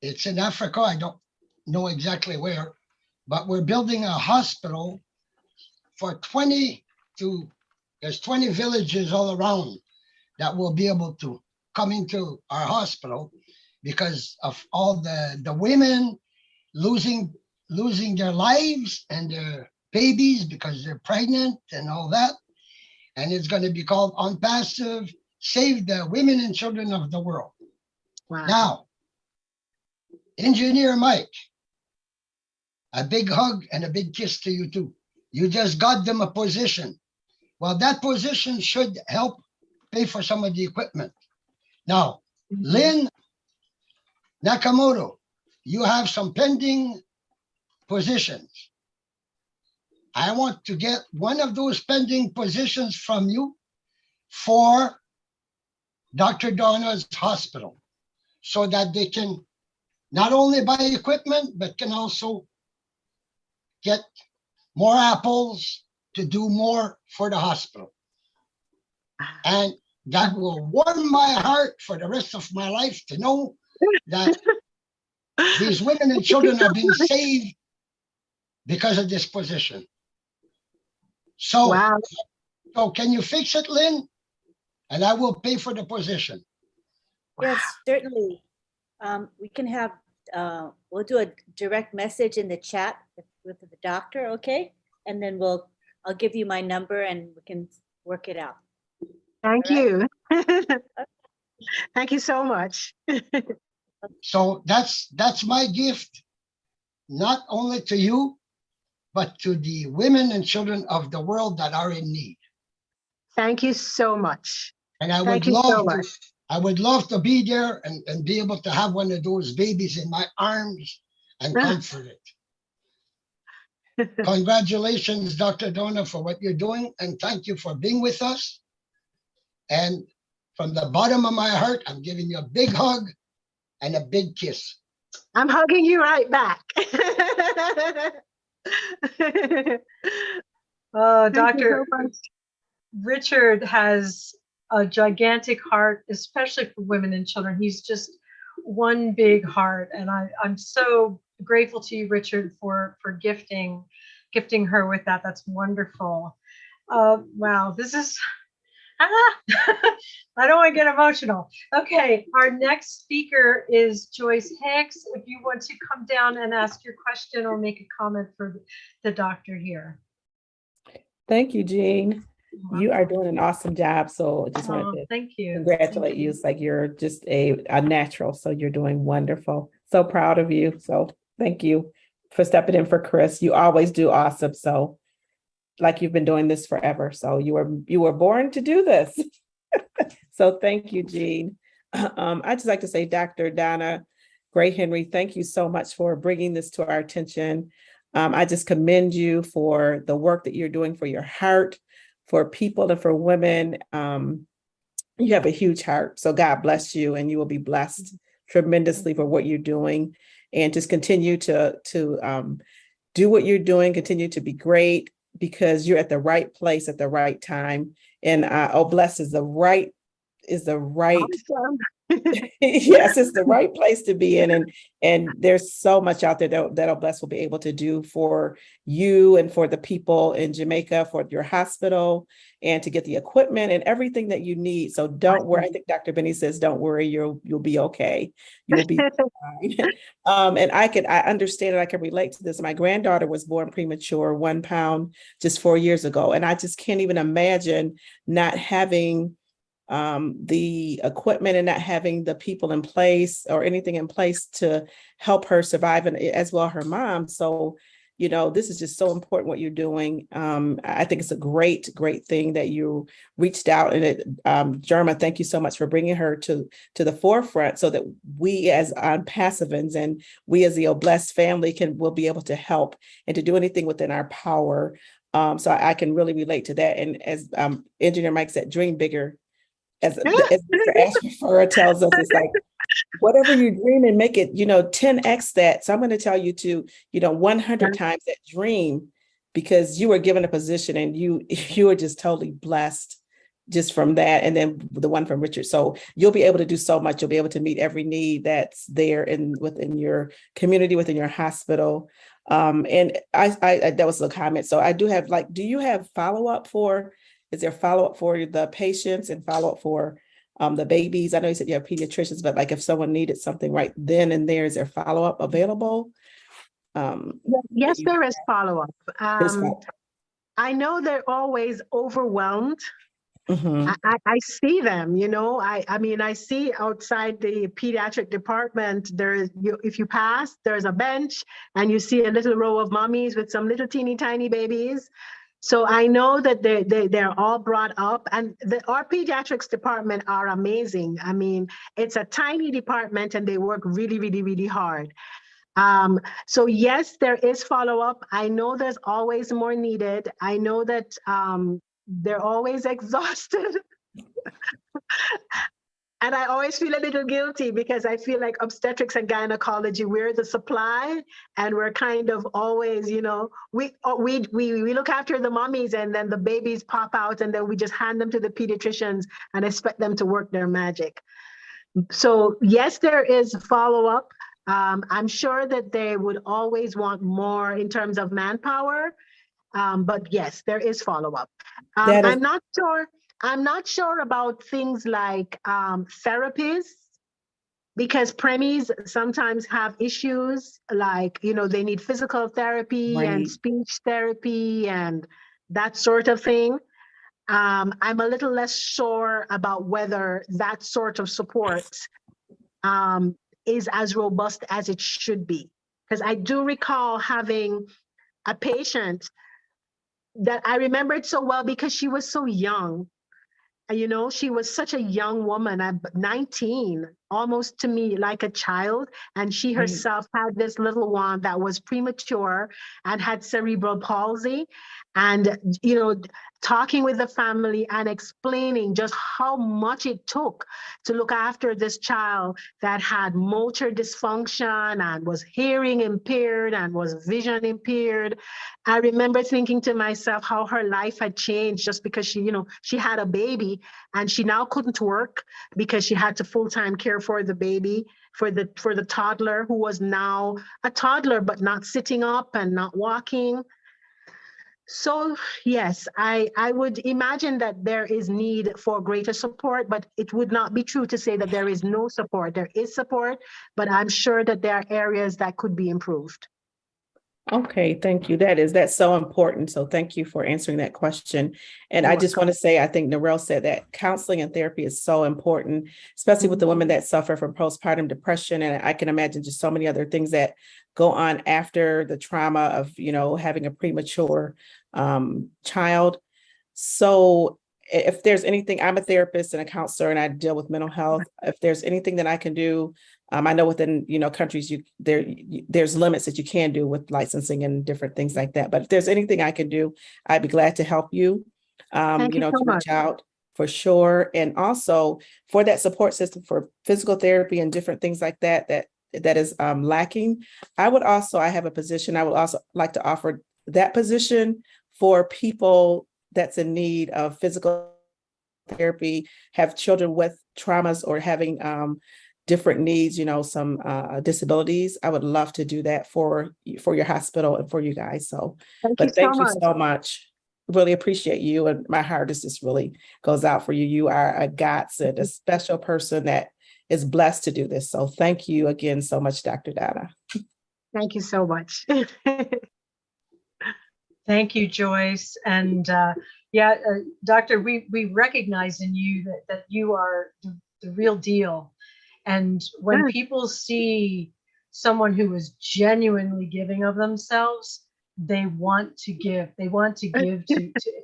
It's in Africa. I don't know exactly where, but we're building a hospital for 20 villages all around that will be able to come into our hospital because of all the women losing their lives and their babies because they're pregnant and all that. And it's going to be called Onpassive, Save the Women and Children of the World. Wow. Now, Engineer Mike, a big hug and a big kiss to you too. You just got them a position. Well, that position should help pay for some of the equipment. Now, Lynn Nakamoto, you have some pending positions. I want to get one of those pending positions from you for Dr. Donna's hospital so that they can not only buy equipment, but can also get more apples to do more for the hospital. And that will warm my heart for the rest of my life to know that these women and children are being saved because of this position. So, Wow. so can you fix it, Lynn? And I will pay for the position. Yes, certainly. We can have, we'll do a direct message in the chat with the doctor, okay? And then I'll give you my number and we can work it out. Thank you. Thank you so much. So that's my gift, not only to you, but to the women and children of the world that are in need. Thank you so much. And I Thank would you so love to, much. I would love to be there and be able to have one of those babies in my arms and comfort it. Congratulations, Dr. Donna, for what you're doing, and thank you for being with us. And from the bottom of my heart, I'm giving you a big hug and a big kiss. I'm hugging you right back. Oh, Thank you Dr. so much. Richard has a gigantic heart, especially for women and children. He's just one big heart. And I'm so grateful to you, Richard, for gifting her with that. That's wonderful. Wow, this is, I don't want to get emotional. Okay, our next speaker is Joyce Hicks. If you want to come down and ask your question or make a comment for the doctor here. Thank you, Jean. You are doing an awesome job. So I just wanted to Thank you. congratulate you. It's like you're just a natural. So you're doing wonderful. So proud of you. So thank you for stepping in for Chris. You always do awesome. So like you've been doing this forever. So you were born to do this. So thank you, Jean. I'd just like to say, Dr. Donna Gray Henry, thank you so much for bringing this to our attention. I just commend you for the work that you're doing for your heart, for people and for women. You have a huge heart. So God bless you, and you will be blessed tremendously for what you're doing. And just continue to do what you're doing, continue to be great, because you're at the right place at the right time. And Bless is the right Awesome. yes, it's the right place to be in. And there's so much out there that Bless will be able to do for you and for the people in Jamaica, for your hospital, and to get the equipment and everything that you need. So don't worry. I think Dr. Benny says, don't worry, you'll be okay. You'll be fine. And I understand and I can relate to this. My granddaughter was born premature, 1 pound, just 4 years ago. And I just can't even imagine not having the equipment and not having the people in place or anything in place to help her survive, and as well her mom. So, this is just so important what you're doing. I think it's a great thing that you reached out, and Jerma, thank you so much for bringing her to the forefront, so that we as Onpassivans and we as the Blessed family will be able to help and to do anything within our power. So I can really relate to that. And as Engineer Mike said, dream bigger. As Mr. Ashford tells us, it's like, whatever you dream and make it, 10x that. So I'm going to tell you to, 100 times that dream, because you were given a position and you are just totally blessed just from that. And then the one from Richard. So you'll be able to do so much. You'll be able to meet every need that's there within your community, within your hospital. And I that was the comment. So I do have, do you have follow-up is there follow-up for the patients and follow-up for the babies? I know you said you have pediatricians, but if someone needed something right then and there, is there follow-up available? Yes, there is follow-up. I know they're always overwhelmed. Mm-hmm. I see them, I mean, I see outside the pediatric department, if you pass, there's a bench and you see a little row of mommies with some little teeny tiny babies. So I know that they're all brought up, and our pediatrics department are amazing. I mean, it's a tiny department and they work really, really, really hard. So yes, there is follow-up. I know there's always more needed. I know that they're always exhausted. And I always feel a little guilty because I feel like obstetrics and gynecology, we're the supply, and we're kind of always, we look after the mommies, and then the babies pop out, and then we just hand them to the pediatricians and expect them to work their magic. So yes, there is follow-up. I'm sure that they would always want more in terms of manpower, but yes, there is follow-up. I'm not sure about things like therapies, because preemies sometimes have issues like, they need physical therapy and speech therapy and that sort of thing. I'm a little less sure about whether that sort of support is as robust as it should be. Because I do recall having a patient that I remembered so well because she was so young. She was such a young woman, 19 almost to me like a child. And she herself had this little one that was premature and had cerebral palsy. And, you know, talking with the family and explaining just how much it took to look after this child that had motor dysfunction and was hearing impaired and was vision impaired. I remember thinking to myself how her life had changed just because she, you know, she had a baby and she now couldn't work because she had to full-time care for the baby, for the toddler who was now a toddler but not sitting up and not walking. So yes, I would imagine that there is need for greater support, but it would not be true to say that there is no support. There is support, but I'm sure that there are areas that could be improved. Okay, thank you. That's so important. So thank you for answering that question. And You're I just want to say, I think Narelle said that counseling and therapy is so important, especially with the women that suffer from postpartum depression. And I can imagine just so many other things that go on after the trauma of, you know, having a premature child. So if there's anything, I'm a therapist and a counselor and I deal with mental health. If there's anything that I can do, I know within, you know, countries, there's limits that you can do with licensing and different things like that. But if there's anything I can do, I'd be glad to help you, Thank you you know, so to much. reach out for sure. And also for that support system for physical therapy and different things like that, that is lacking. I have a position. I would also like to offer that position for people that's in need of physical therapy, have children with traumas or having different needs, you know, some disabilities. I would love to do that for your hospital and for you guys. So, Thank you but so thank you much. so much. Really appreciate you. And my heart is just really goes out for you. You are a godsend, a special person that is blessed to do this. So thank you again so much, Dr. Donna. Thank you so much. Thank you, Joyce. And Doctor, we recognize in you that you are the real deal. And when people see someone who is genuinely giving of themselves, they want to give. They want to give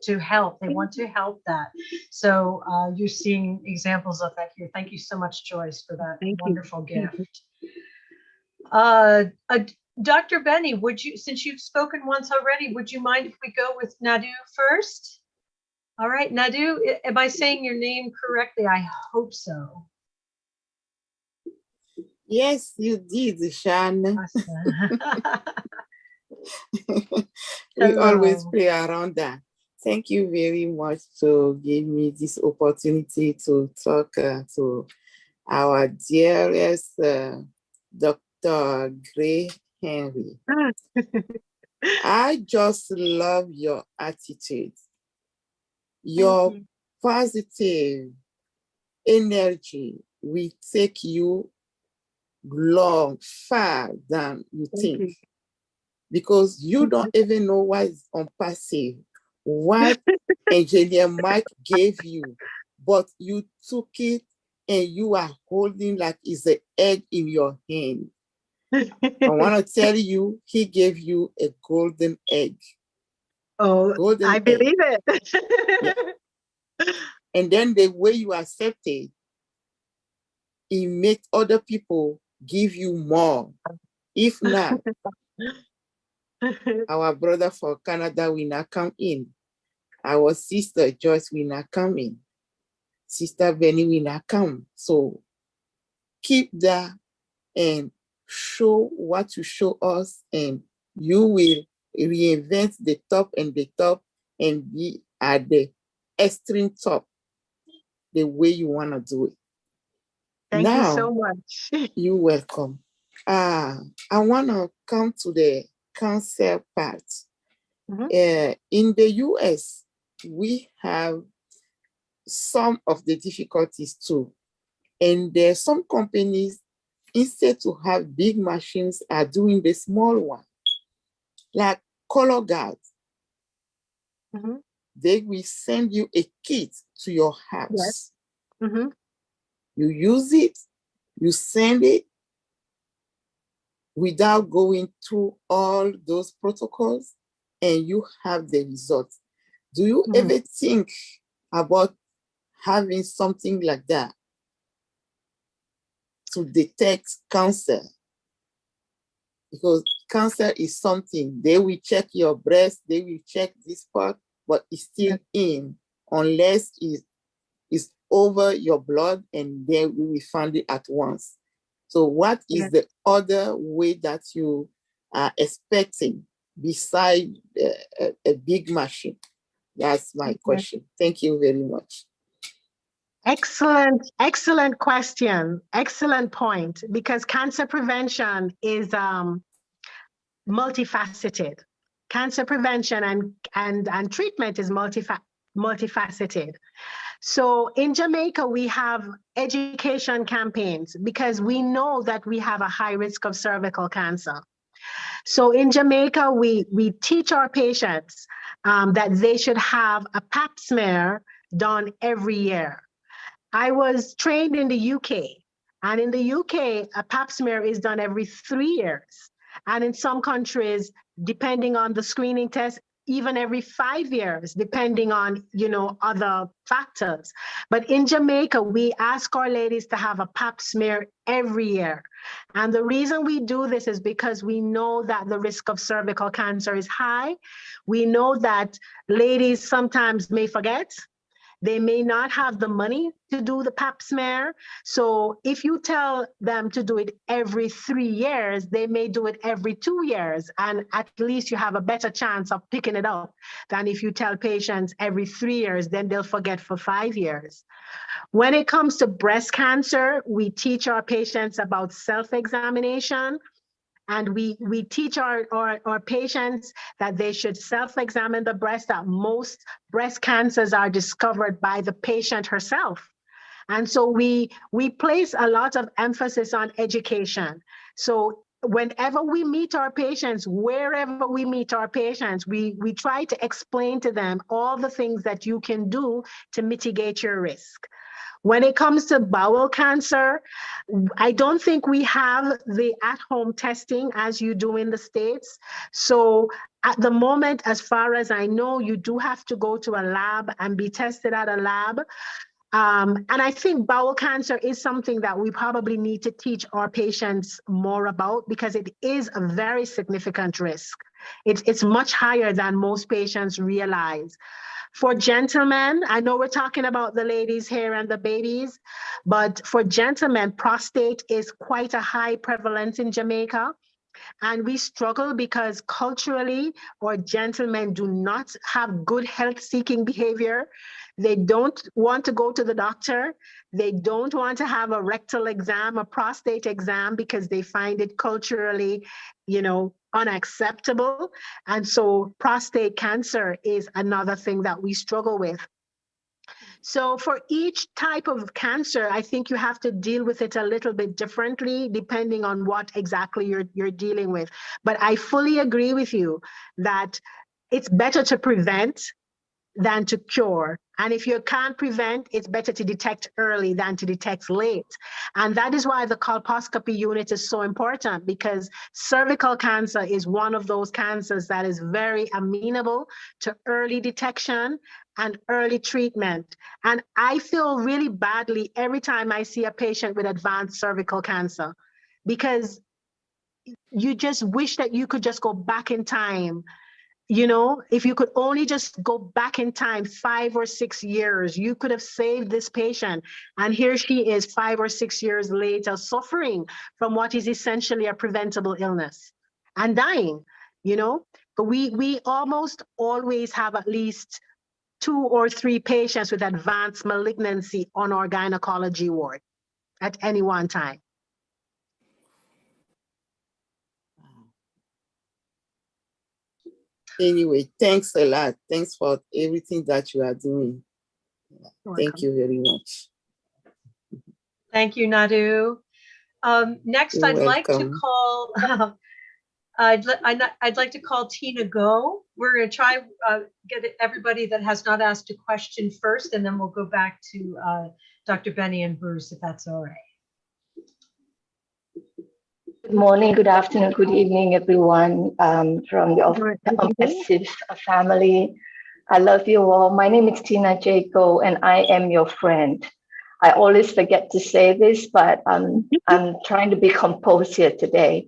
to help. They want to help that. So you're seeing examples of that here. Thank you so much, Joyce, for that wonderful gift. Dr. Benny, would you, since you've spoken once already, would you mind if we go with Nadu first? All right, Nadu, am I saying your name correctly? I hope so. Yes, you did, Shan. We always play around that. Thank you very much to give me this opportunity to talk to our dearest Dr. Gray Henry. I just love your attitude, your positive energy will take you long, far than you think. Because you don't even know what is Onpassive, what Engineer Mike gave you, but you took it and you are holding like it's an egg in your hand. I want to tell you, he gave you a golden egg. Oh, golden I believe egg. It. Yeah. And then the way you accept it, it makes other people give you more. If not, our brother for Canada will not come in. Our sister Joyce will not come in. Sister Benny will not come. So keep that and show what you show us, and you will reinvent the top and be at the extreme top the way you want to do it. Thank you so much. You're welcome. I want to come to the cancer part. In the US, we have some of the difficulties too. And there's some companies, instead to have big machines, are doing the small one, like color guards. They will send you a kit to your house. Yes. You use it, you send it without going through all those protocols, and you have the results. Do you ever think about having something like that? to detect cancer. Because cancer is something, they will check your breast, they will check this part, but it's still in, unless it's over your blood, and then we will find it at once. So what is the other way that you are expecting beside a big machine? That's my question. Thank you very much. Excellent question. Excellent point, because cancer prevention is multifaceted. Cancer prevention and treatment is multifaceted. So in Jamaica, we have education campaigns because we know that we have a high risk of cervical cancer. So in Jamaica, we teach our patients that they should have a pap smear done every year. I was trained in the UK, and in the UK, a pap smear is done every 3 years. And in some countries, depending on the screening test, even every 5 years, depending on, other factors. But in Jamaica, we ask our ladies to have a pap smear every year. And the reason we do this is because we know that the risk of cervical cancer is high. We know that ladies sometimes may forget. They may not have the money to do the pap smear. So if you tell them to do it every 3 years, they may do it every 2 years. And at least you have a better chance of picking it up than if you tell patients every 3 years, then they'll forget for 5 years. When it comes to breast cancer, we teach our patients about self-examination. And we teach our patients that they should self-examine the breast, that most breast cancers are discovered by the patient herself. And so we place a lot of emphasis on education. So whenever we meet our patients, wherever we meet our patients, we try to explain to them all the things that you can do to mitigate your risk. When it comes to bowel cancer, I don't think we have the at-home testing as you do in the States. So at the moment, as far as I know, you do have to go to a lab and be tested at a lab. And I think bowel cancer is something that we probably need to teach our patients more about, because it is a very significant risk. It's much higher than most patients realize. For gentlemen, I know we're talking about the ladies here and the babies, but for gentlemen, prostate is quite a high prevalence in Jamaica. And we struggle because culturally, our gentlemen do not have good health-seeking behavior. They don't want to go to the doctor. They don't want to have a rectal exam, a prostate exam, because they find it culturally, unacceptable. And so prostate cancer is another thing that we struggle with. So for each type of cancer, I think you have to deal with it a little bit differently depending on what exactly you're dealing with. But I fully agree with you that it's better to prevent than to cure. And if you can't prevent, it's better to detect early than to detect late. And that is why the colposcopy unit is so important, because cervical cancer is one of those cancers that is very amenable to early detection and early treatment. And I feel really badly every time I see a patient with advanced cervical cancer, because you just wish that you could just go back in time. If you could only just go back in time 5 or 6 years, you could have saved this patient. And here she is 5 or 6 years later, suffering from what is essentially a preventable illness and dying, But we almost always have at least 2 or 3 patients with advanced malignancy on our gynecology ward at any one time. Anyway, thanks a lot. Thanks for everything that you are doing. Thank you very much. Thank you, Nadu. Next, You're I'd like to welcome. call. I'd like to call Tina Go. We're going to try get everybody that has not asked a question first, and then we'll go back to Dr. Benny and Bruce, if that's all right. Good morning, good afternoon, good evening, everyone from the Onpassive family. I love you all. My name is Tina Jaco, and I am your friend. I always forget to say this, but I'm trying to be composed here today.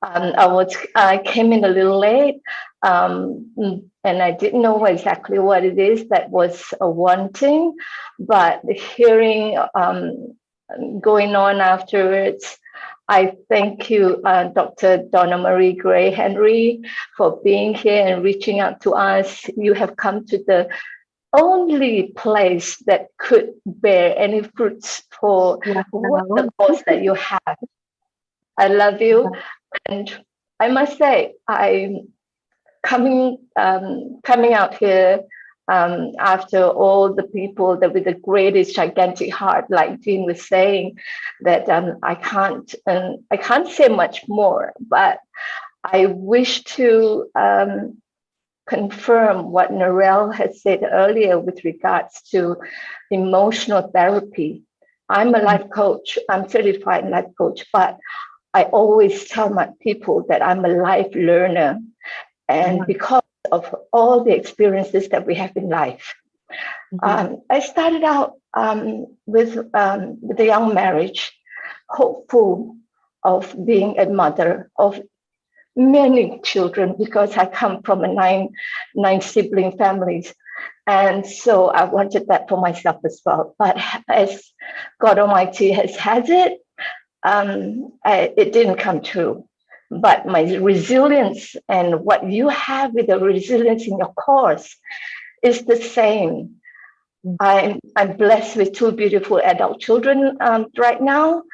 I came in a little late, and I didn't know exactly what it is that was wanting, but the hearing going on afterwards, I thank you, Dr. Donna Marie Gray Henry, for being here and reaching out to us. You have come to the only place that could bear any fruits for what the cause that you have. I love you. And I must say, I'm coming out here after all the people that with the greatest gigantic heart, like Jean was saying, that I can't say much more, but I wish to confirm what Narelle has said earlier with regards to emotional therapy. I'm a life coach, I'm certified life coach, but I always tell my people that I'm a life learner. And because of all the experiences that we have in life, I started out with a young marriage, hopeful of being a mother of many children because I come from a nine sibling families. And so I wanted that for myself as well. But as God Almighty has it, it didn't come true. But my resilience and what you have with the resilience in your course is the same. I'm blessed with 2 beautiful adult children right now,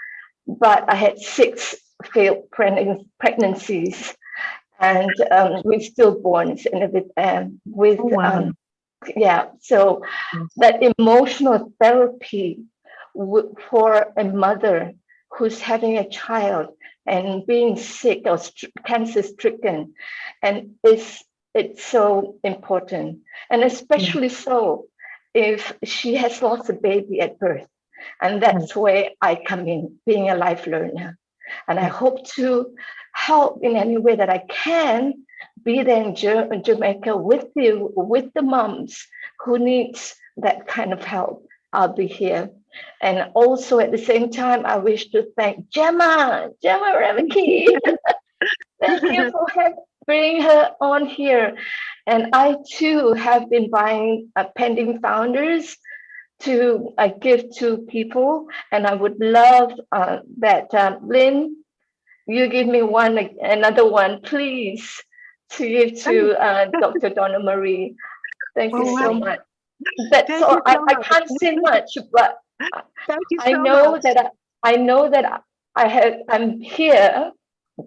but I had 6 failed pregnancies and with stillborns and with so that emotional therapy for a mother who's having a child and being sick or cancer stricken, and it's so important, and especially so if she has lost a baby at birth. And that's where I come in, being a life learner. And I hope to help in any way that I can, be there in Jamaica with you, with the moms who needs that kind of help. I'll be here. And also at the same time, I wish to thank Gemma Remeke. Thank you for bringing her on here. And I too have been buying pending founders to give to people, and I would love that Lynn, you give me another one, please, to give to Dr. Donna Marie. Thank you so much. That's all. I can't say much, but I know that I'm here.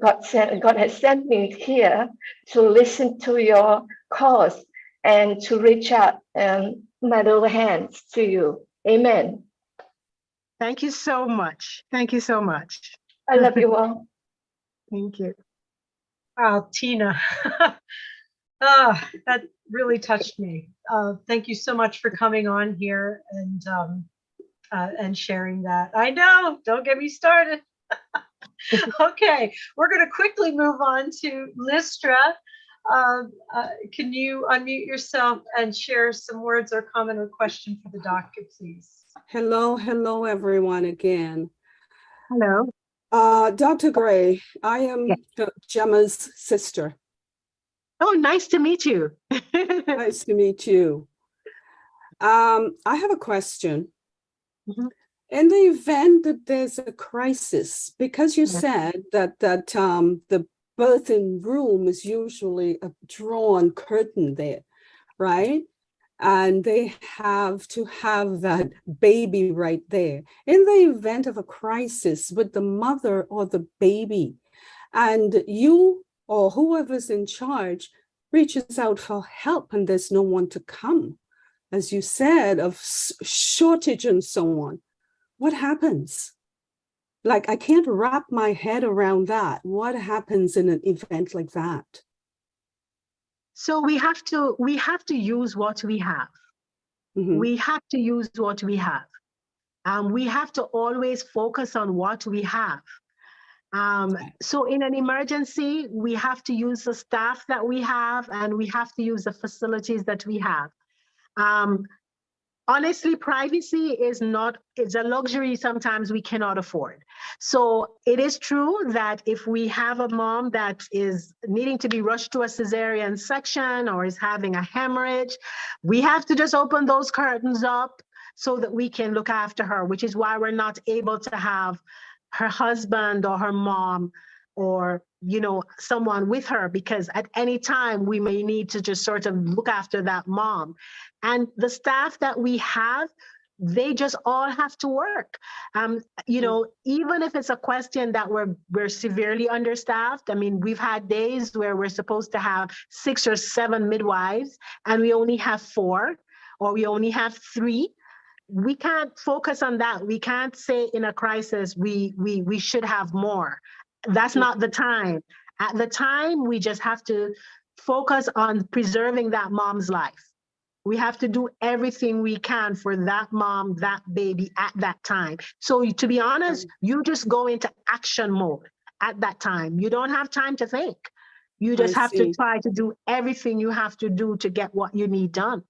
God has sent me here to listen to your cause and to reach out my little hands to you. Amen. Thank you so much. Thank you so much. I love you all. Thank you. Oh, Tina. That really touched me. Thank you so much for coming on here and sharing that. I know, don't get me started. Okay, we're going to quickly move on to Listra. Can you unmute yourself and share some words or comment or question for the doctor, please? Hello, everyone again. Hello. Dr. Gray, I am Gemma's sister. Oh, nice to meet you. Nice to meet you. I have a question. In the event that there's a crisis, because you said that the birthing room is usually a drawn curtain there, right? And they have to have that baby right there. In the event of a crisis with the mother or the baby, and you or whoever's in charge reaches out for help and there's no one to come, as you said, of shortage and so on, what happens? Like, I can't wrap my head around that. What happens in an event like that? So we have to use what we have. We have to use what we have. We have to always focus on what we have. So in an emergency, we have to use the staff that we have, and we have to use the facilities that we have. honestly, privacy is it's a luxury sometimes we cannot afford. So it is true that if we have a mom that is needing to be rushed to a cesarean section or is having a hemorrhage, we have to just open those curtains up so that we can look after her, which is why we're not able to have her husband or her mom or someone with her, because at any time we may need to just sort of look after that mom. And the staff that we have, they just all have to work. Even if it's a question that we're severely understaffed. I mean, we've had days where we're supposed to have 6 or 7 midwives and we only have 4 or we only have 3. We can't focus on that. We can't say in a crisis we should have more. That's not the time. At the time, we just have to focus on preserving that mom's life. We have to do everything we can for that mom, that baby at that time. So to be honest, you just go into action mode at that time. You don't have time to think. You just have to try to do everything you have to do to get what you need done.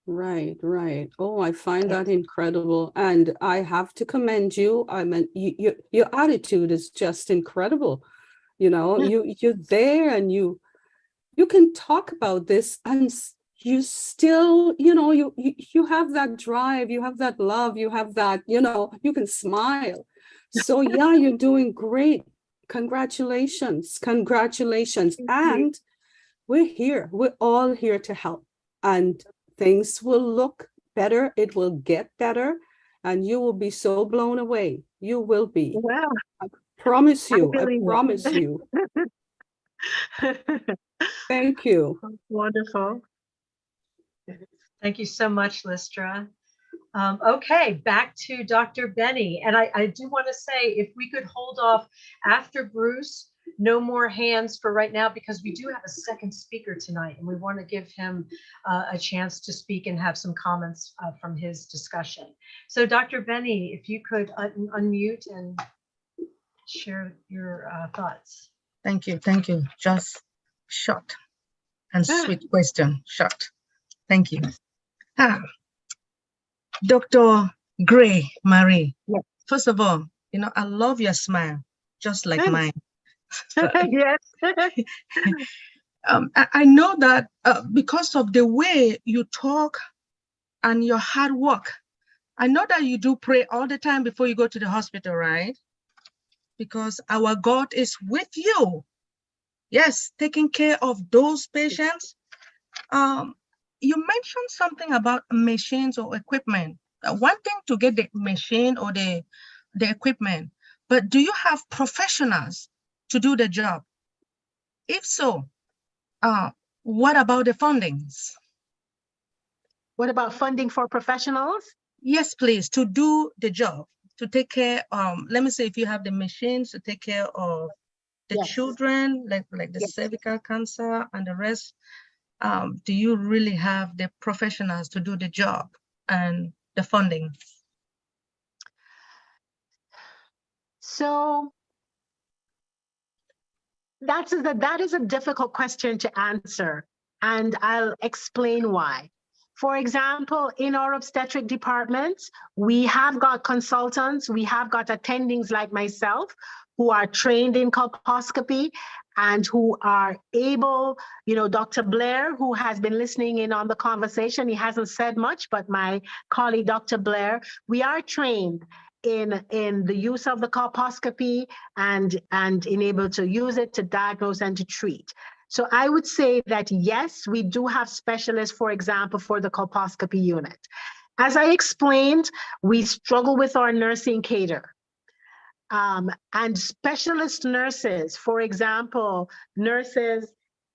Right, right. Oh, I find that incredible. And I have to commend you. I mean, your attitude is just incredible. You're there and you can talk about this and you still, you have that drive, you have that love, you have that, you can smile. So yeah, you're doing great. Congratulations. Congratulations. And we're all here to help. And things will look better. It will get better. And you will be so blown away. You will be. Well, I promise you. I believe it. promise you. Thank you. Wonderful. Thank you so much, Listra. Okay, back to Dr. Benny. And I do want to say, if we could hold off after Bruce, no more hands for right now, because we do have a second speaker tonight and we want to give him a chance to speak and have some comments from his discussion. So Dr. Benny, if you could unmute and share your thoughts. Thank you. Thank you. Just short and sweet question. Short. Thank you. Dr. Gray Marie. Yes. First of all, I love your smile, just like mine. Yes. I know that because of the way you talk and your hard work, I know that you do pray all the time before you go to the hospital, right? Because our God is with you. Yes, taking care of those patients. You mentioned something about machines or equipment. One thing to get the machine or the equipment, but do you have professionals to do the job? If so, what about the fundings? What about funding for professionals? Yes, please, to do the job, to take care, let me say if you have the machines to take care of the children, like the cervical cancer and the rest, do you really have the professionals to do the job and the funding? So that is a difficult question to answer, and I'll explain why. For example, in our obstetric departments, we have got consultants, we have got attendings like myself who are trained in colposcopy and who are able, Dr. Blair, who has been listening in on the conversation, he hasn't said much, but my colleague, Dr. Blair, we are trained in the use of the colposcopy and in able to use it to diagnose and to treat. So I would say that yes, we do have specialists, for example, for the colposcopy unit. As I explained, we struggle with our nursing cadre. And specialist nurses, for example, nurses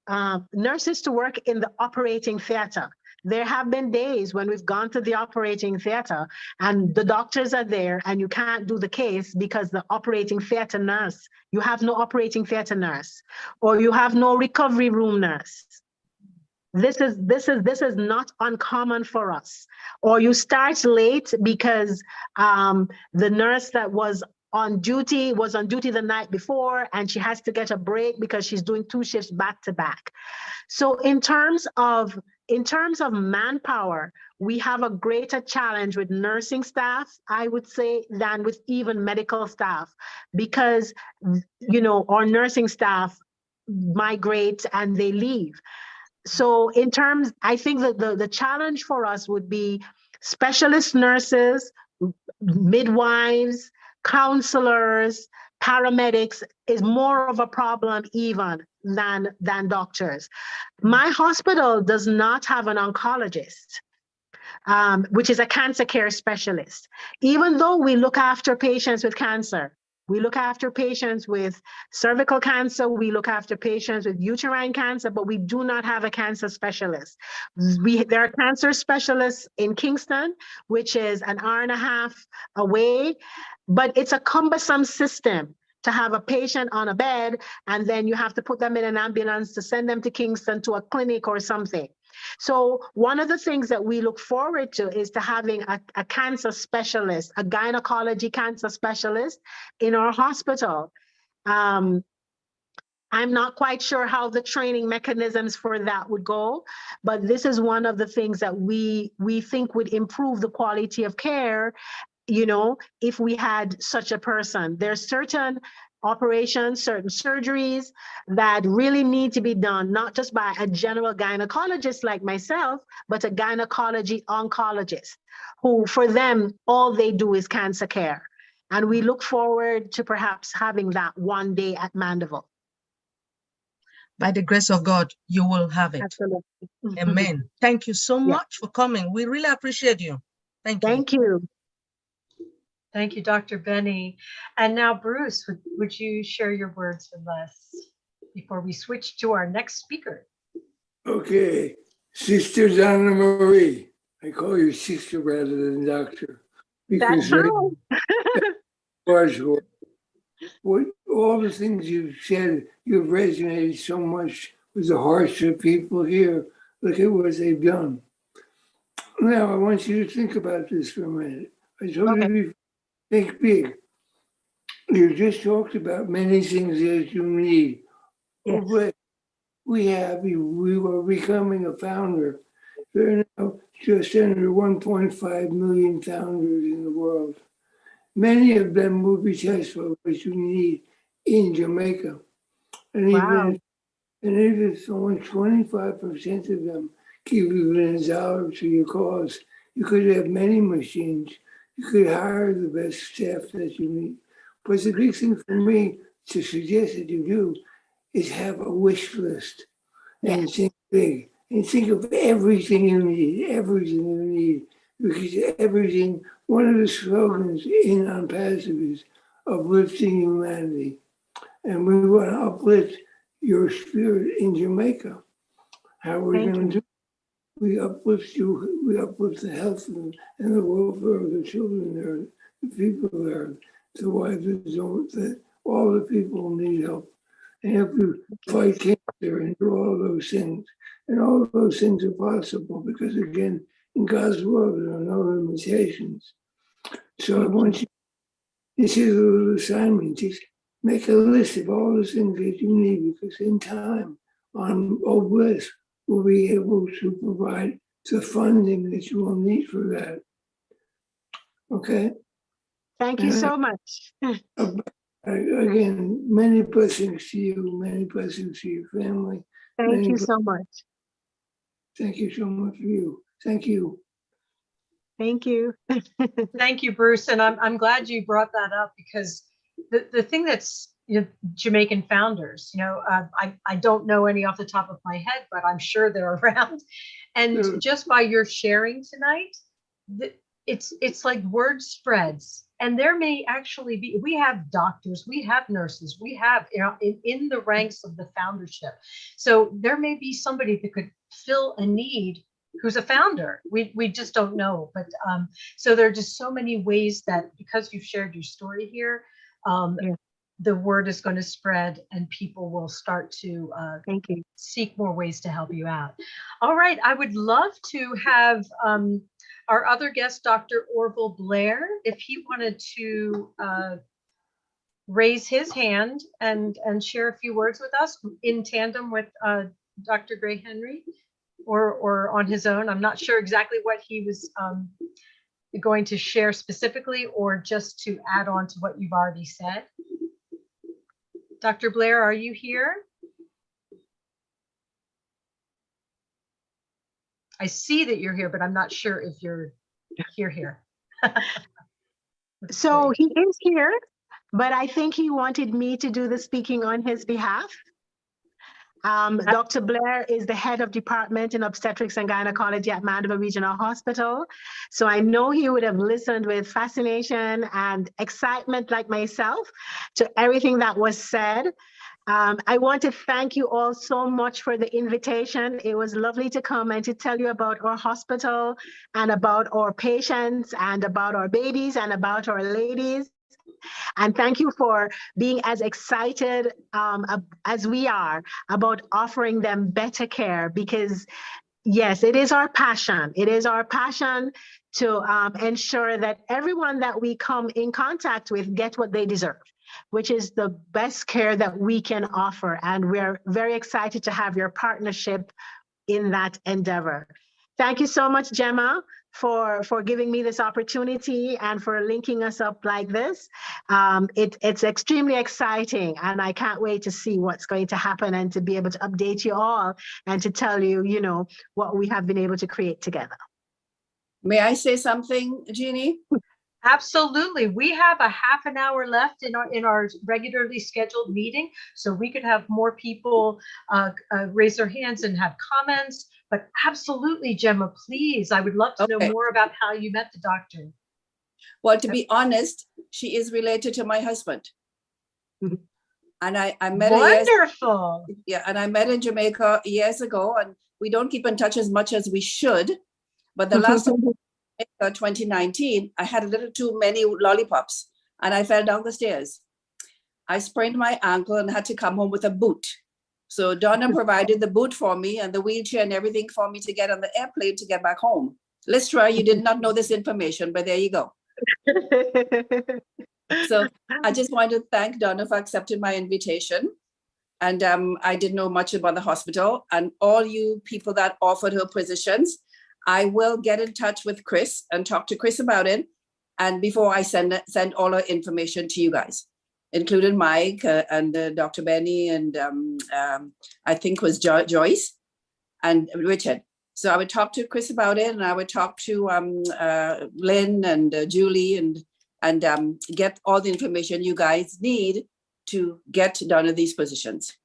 to work in the operating theater. There have been days when we've gone to the operating theater and the doctors are there and you can't do the case because the operating theater nurse, you have no operating theater nurse, or you have no recovery room nurse. This is not uncommon for us. Or you start late because the nurse that was on duty the night before and she has to get a break because she's doing 2 shifts back to back. So in terms of manpower, we have a greater challenge with nursing staff, I would say, than with even medical staff, because, our nursing staff migrate and they leave. So in terms, I think that the challenge for us would be specialist nurses, midwives, counselors, paramedics is more of a problem even than doctors. My hospital does not have an oncologist, which is a cancer care specialist. Even though we look after patients with cancer, we look after patients with cervical cancer, we look after patients with uterine cancer, but we do not have a cancer specialist. There are cancer specialists in Kingston, which is an hour and a half away, but it's a cumbersome system to have a patient on a bed, and then you have to put them in an ambulance to send them to Kingston to a clinic or something. So one of the things that we look forward to is to having a cancer specialist, a gynecology cancer specialist in our hospital. I'm not quite sure how the training mechanisms for that would go, but this is one of the things that we think would improve the quality of care, if we had such a person. There's certain operations, certain surgeries that really need to be done, not just by a general gynecologist like myself, but a gynecology oncologist, who for them, all they do is cancer care. And we look forward to perhaps having that one day at Mandeville. By the grace of God, you will have it. Absolutely. Amen. Thank you so much for coming. We really appreciate you. Thank you. Thank you. Thank you, Dr. Benny. And now, Bruce, would you share your words with us before we switch to our next speaker? Okay, Sister Donna Marie. I call you sister rather than doctor. That's true. What all the things you've said, you've resonated so much with the hearts of people here. Look at what they've done. Now, I want you to think about this for a minute. I told you before, think big. You just talked about many things that you need. Yes. We were becoming a founder. There are now just under 1.5 million founders in the world. Many of them will be test for what you need in Jamaica. And even if only 25% of them give you $1 to your cause, you could have many machines. You could hire the best staff that you need. But the big thing for me to suggest that you do is have a wish list and think big and think of everything you need, because everything, one of the slogans in Onpassive is uplifting humanity. And we want to uplift your spirit in Jamaica. How we're going to do it? We uplift you, we uplift the health and the welfare of the children there, the people there, the wives, all the people need help. And help you fight cancer and do all those things. And all those things are possible because, again, in God's world, there are no limitations. So I want you, this is a little assignment, just make a list of all the things that you need, because in time, on Bliss, we'll be able to provide the funding that you will need for that. Okay? Thank you so much. Again, many blessings to you, many blessings to your family. Thank you so much. Thank you so much for you. Thank you. Thank you. Thank you, Bruce. And I'm glad you brought that up, because the thing that's Jamaican founders, I don't know any off the top of my head, but I'm sure they're around. And just by your sharing tonight, it's like word spreads. And there may actually be, we have doctors, we have nurses, we have, in the ranks of the foundership. So there may be somebody that could fill a need who's a founder. We just don't know. But so there are just so many ways that, because you've shared your story here, the word is going to spread and people will start to seek more ways to help you out. All right, I would love to have our other guest, Dr. Orville Blair, if he wanted to raise his hand and share a few words with us in tandem with Dr. Gray Henry. or on his own. I'm not sure exactly what he was going to share specifically, or just to add on to what you've already said. Dr. Blair, are you here? I see that you're here, but I'm not sure if you're here. So he is here, but I think he wanted me to do the speaking on his behalf. Dr. Blair is the head of department in obstetrics and gynecology at Mandeville Regional Hospital. So I know he would have listened with fascination and excitement, like myself, to everything that was said. I want to thank you all so much for the invitation. It was lovely to come and to tell you about our hospital and about our patients and about our babies and about our ladies. And thank you for being as excited as we are about offering them better care, because yes, it is our passion. It is our passion to ensure that everyone that we come in contact with get what they deserve, which is the best care that we can offer. And we're very excited to have your partnership in that endeavor. Thank you so much, Gemma, for giving me this opportunity and for linking us up like this. It's extremely exciting, and I can't wait to see what's going to happen and to be able to update you all and to tell you, you know, what we have been able to create together. May I say something, Jeannie? Absolutely. We have a half an hour left in our regularly scheduled meeting, so we could have more people raise their hands and have comments. But absolutely, Gemma, please, I would love to know more about how you met the doctor. Well, to be honest, she is related to my husband. And I met her. Wonderful. Yeah, and I met in Jamaica years ago, and we don't keep in touch as much as we should. But the last time, 2019, I had a little too many lollipops, and I fell down the stairs. I sprained my ankle and had to come home with a boot. So Donna provided the boot for me and the wheelchair and everything for me to get on the airplane to get back home. Listra, you did not know this information, but there you go. So I just want to thank Donna for accepting my invitation. And I didn't know much about the hospital, and all you people that offered her positions. I will get in touch with Chris and talk to Chris about it. And before I send all our information to you guys, including Mike and Dr. Benny and I think was Joyce and Richard. So I would talk to Chris about it, and I would talk to Lynn and Julie and get all the information you guys need to get done in these positions.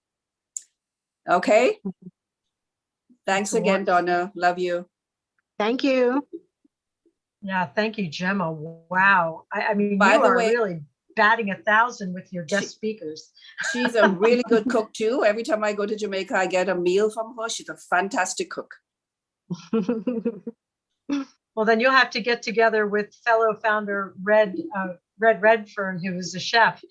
Okay. Thanks again, Donna. Love you. Thank you. Yeah, thank you, Gemma. Wow. I mean, By you the are way, really batting 1,000 with your guest speakers. She's a really good cook too. Every time I go to Jamaica, I get a meal from her. She's a fantastic cook. Well, then you'll have to get together with fellow founder Red Redfern, who is a chef.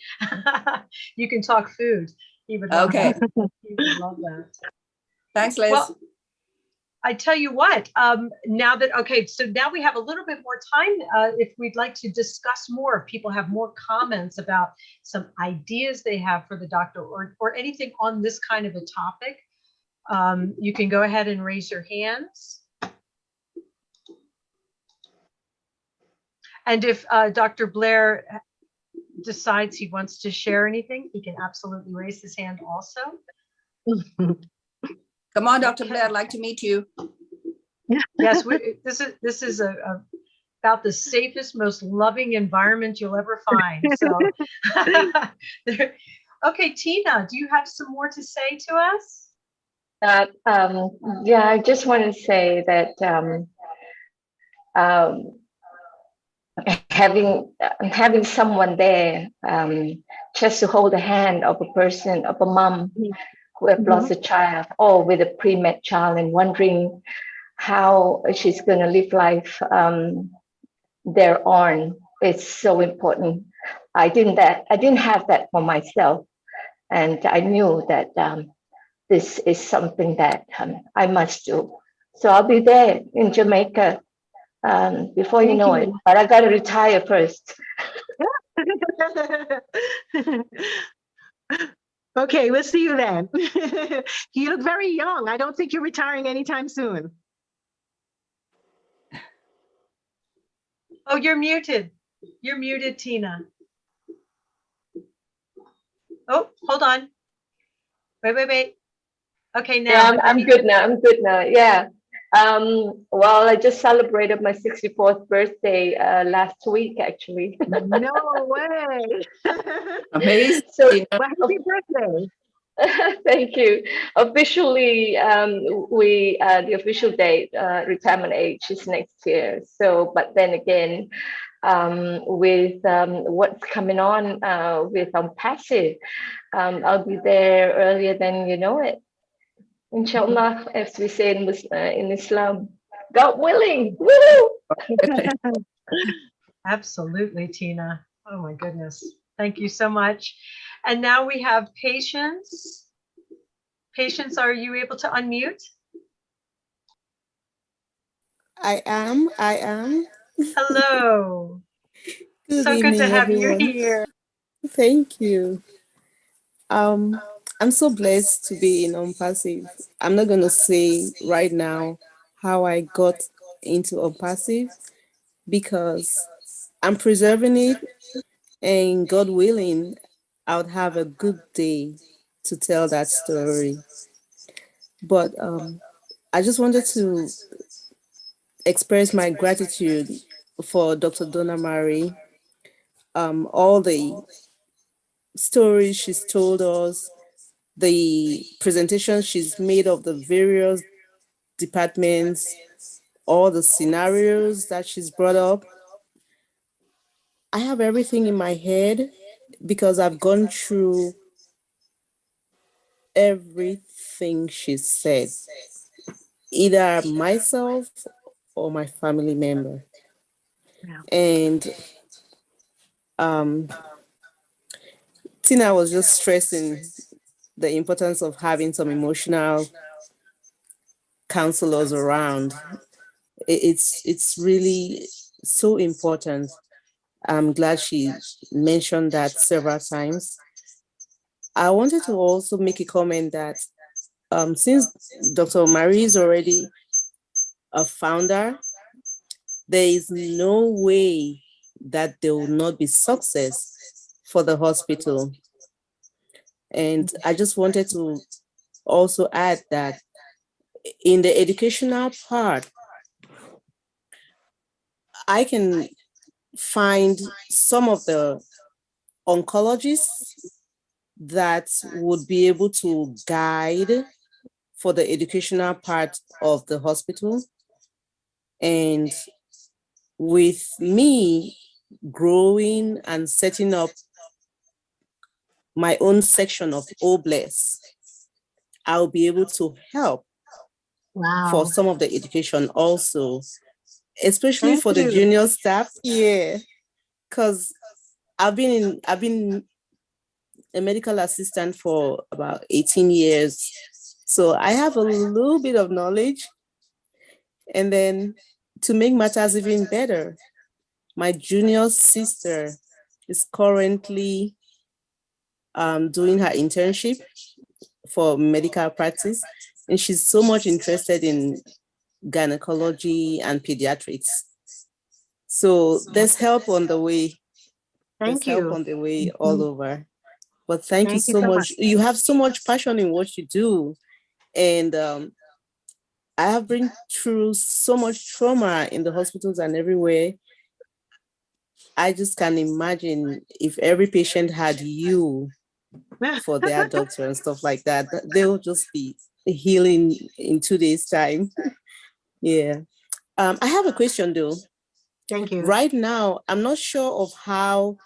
You can talk food. He would love that. He would love that. Thanks, Liz. Well, I tell you what, now that, okay, so now we have a little bit more time. If we'd like to discuss more, if people have more comments about some ideas they have for the doctor or anything on this kind of a topic, you can go ahead and raise your hands. And if Dr. Blair decides he wants to share anything, he can absolutely raise his hand also. Come on, Dr. Blair, I'd like to meet you. Yes, this is about the safest, most loving environment you'll ever find. So, okay, Tina, do you have some more to say to us? Yeah, I just want to say that having someone there just to hold the hand of a person, of a mom who have lost a child or with a pre-med child and wondering how she's going to live life thereon, is so important. I didn't have that for myself, and I knew that this is something that I must do. So I'll be there in Jamaica before you know it, but I got to retire first. Okay, we'll see you then. You look very young. I don't think you're retiring anytime soon. Oh, you're muted. You're muted, Tina. Oh, hold on. Wait. Okay, now. Yeah, I'm good now. I'm good now. Yeah. Well, I just celebrated my 64th birthday last week, actually. No way. Amazing. So, Well, happy birthday. thank you. Officially, the official date, retirement age is next year. So, but then again, with what's coming on with Onpassive, I'll be there earlier than you know it. Inshallah, as we say in Islam, God willing. Woo! Absolutely, Tina. Oh my goodness. Thank you so much. And now we have Patience. Patience, are you able to unmute? I am. Hello. Good So good to evening, have you everyone. here. Thank you. I'm so blessed to be in Onpassive. I'm not gonna say right now how I got into Onpassive because I'm preserving it, and God willing, I would have a good day to tell that story. But I just wanted to express my gratitude for Dr. Donna Marie. All the stories she's told us, the presentation she's made of the various departments, all the scenarios that she's brought up. I have everything in my head because I've gone through everything she said, either myself or my family member. And Tina was just stressing the importance of having some emotional counselors around. It's really so important. I'm glad she mentioned that several times. I wanted to also make a comment that since Dr. Marie is already a founder, there is no way that there will not be success for the hospital. And I just wanted to also add that in the educational part, I can find some of the oncologists that would be able to guide for the educational part of the hospital. And with me growing and setting up my own section of OBLES, I'll be able to help for some of the education also, especially for the junior staff. Yeah, because I've been a medical assistant for about 18 years. So I have a little bit of knowledge. And then to make matters even better, my junior sister is currently doing her internship for medical practice. And she's so much interested in gynecology and pediatrics. So there's help on the way. There's help on the way all over. But thank you so much. You have so much passion in what you do. And I have been through so much trauma in the hospitals and everywhere. I just can't imagine if every patient had you for their doctor and stuff like that. They'll just be healing in 2 days' time. Yeah. I have a question though. Thank you. Right now, I'm not sure of how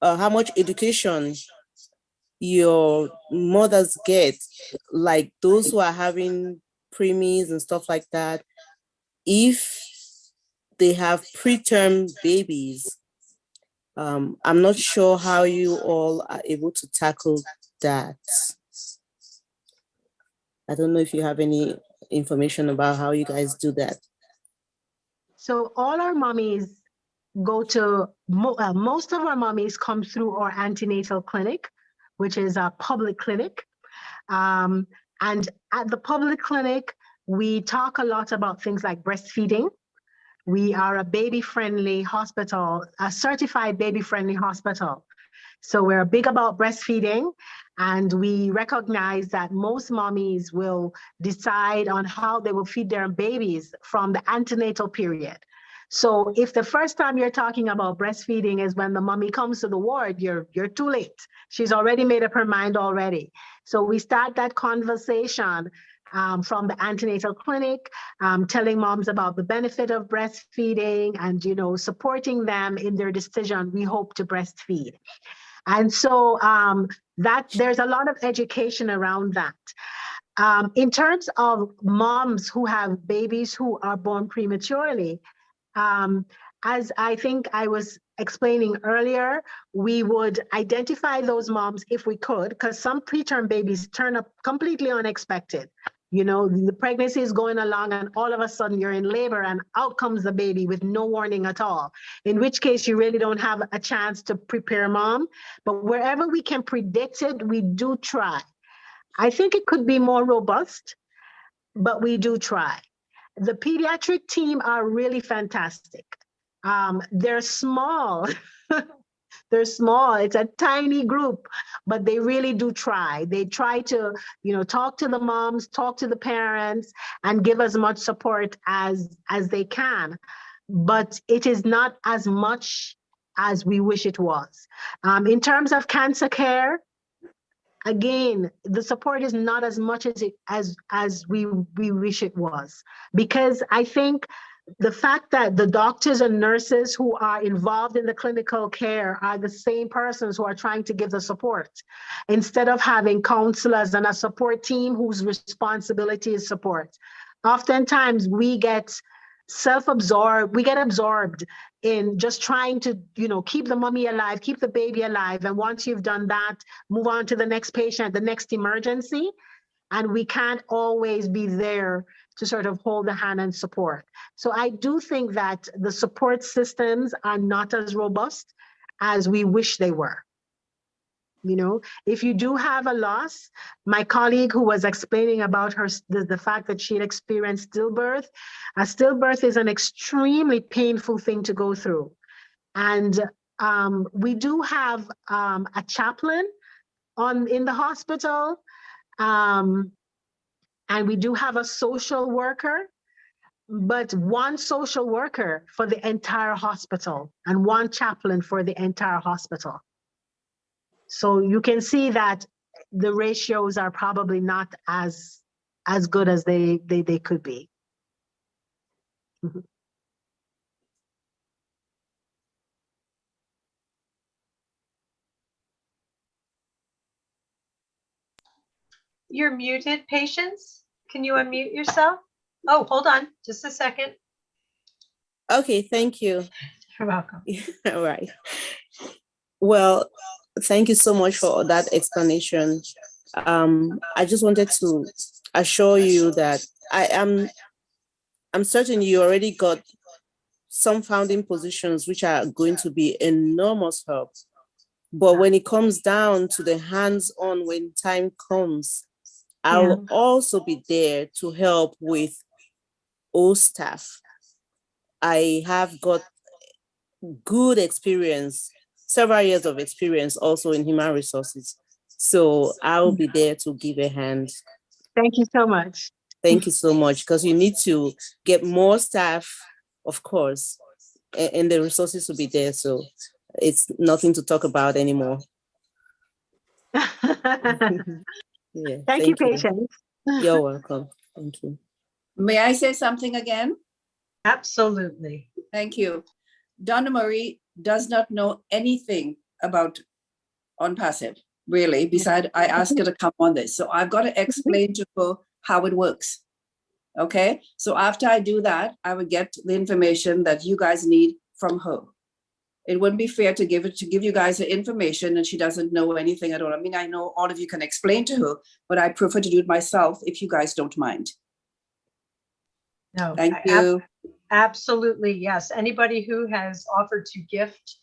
much education your mothers get, like those who are having preemies and stuff like that. If they have preterm babies, I'm not sure how you all are able to tackle that. I don't know if you have any information about how you guys do that. So all our mommies go to, most of our mommies come through our antenatal clinic, which is a public clinic. And at the public clinic, we talk a lot about things like breastfeeding. We are a baby-friendly hospital, a certified baby-friendly hospital. So we're big about breastfeeding, and we recognize that most mommies will decide on how they will feed their babies from the antenatal period. So if the first time you're talking about breastfeeding is when the mommy comes to the ward, you're too late. She's already made up her mind already. So we start that conversation from the antenatal clinic, telling moms about the benefit of breastfeeding and, you know, supporting them in their decision. We hope to breastfeed. And so that there's a lot of education around that. In terms of moms who have babies who are born prematurely, as I think I was explaining earlier, we would identify those moms if we could, because some preterm babies turn up completely unexpected. You know, the pregnancy is going along and all of a sudden you're in labor and out comes the baby with no warning at all, in which case you really don't have a chance to prepare mom. But wherever we can predict it, we do try. I think it could be more robust, but we do try. The pediatric team are really fantastic. They're small. They're small. It's a tiny group, but they really do try. They try to, you know, talk to the moms, talk to the parents, and give as much support as they can. But it is not as much as we wish it was. In terms of cancer care, again, the support is not as much as we wish it was, because I think the fact that the doctors and nurses who are involved in the clinical care are the same persons who are trying to give the support, instead of having counselors and a support team whose responsibility is support. Oftentimes we get self-absorbed, we get absorbed in just trying to, you know, keep the mommy alive, keep the baby alive. And once you've done that, move on to the next patient, the next emergency. And we can't always be there to sort of hold the hand and support. So I do think that the support systems are not as robust as we wish they were. You know, if you do have a loss, my colleague who was explaining about her, the fact that she had experienced stillbirth, a stillbirth is an extremely painful thing to go through. And we do have a chaplain in the hospital, and we do have a social worker, but one social worker for the entire hospital and one chaplain for the entire hospital. So you can see that the ratios are probably not as good as they could be. Mhm. You're muted, Patience. Can you unmute yourself? Oh, hold on, just a second. Okay, thank you. You're welcome. All right. Well, thank you so much for that explanation. I just wanted to assure you that I'm certain you already got some founding positions which are going to be enormous help. But when it comes down to the hands-on, when time comes, I'll also be there to help with all staff. I have got good experience, several years of experience also in human resources. So I'll be there to give a hand. Thank you so much. Thank you so much, because you need to get more staff, of course, and the resources will be there. So it's nothing to talk about anymore. Yeah, Thank you, Patience. You're welcome. Thank you. May I say something again? Absolutely. Thank you. Donna Marie does not know anything about Onpassive, really, besides I asked her to come on this. So I've got to explain to her how it works. Okay, so after I do that, I would get the information that you guys need from her. It wouldn't be fair to give you guys the information and she doesn't know anything at all. I mean, I know all of you can explain to her, but I prefer to do it myself if you guys don't mind. No, Thank you. Absolutely, yes. Anybody who has offered to gift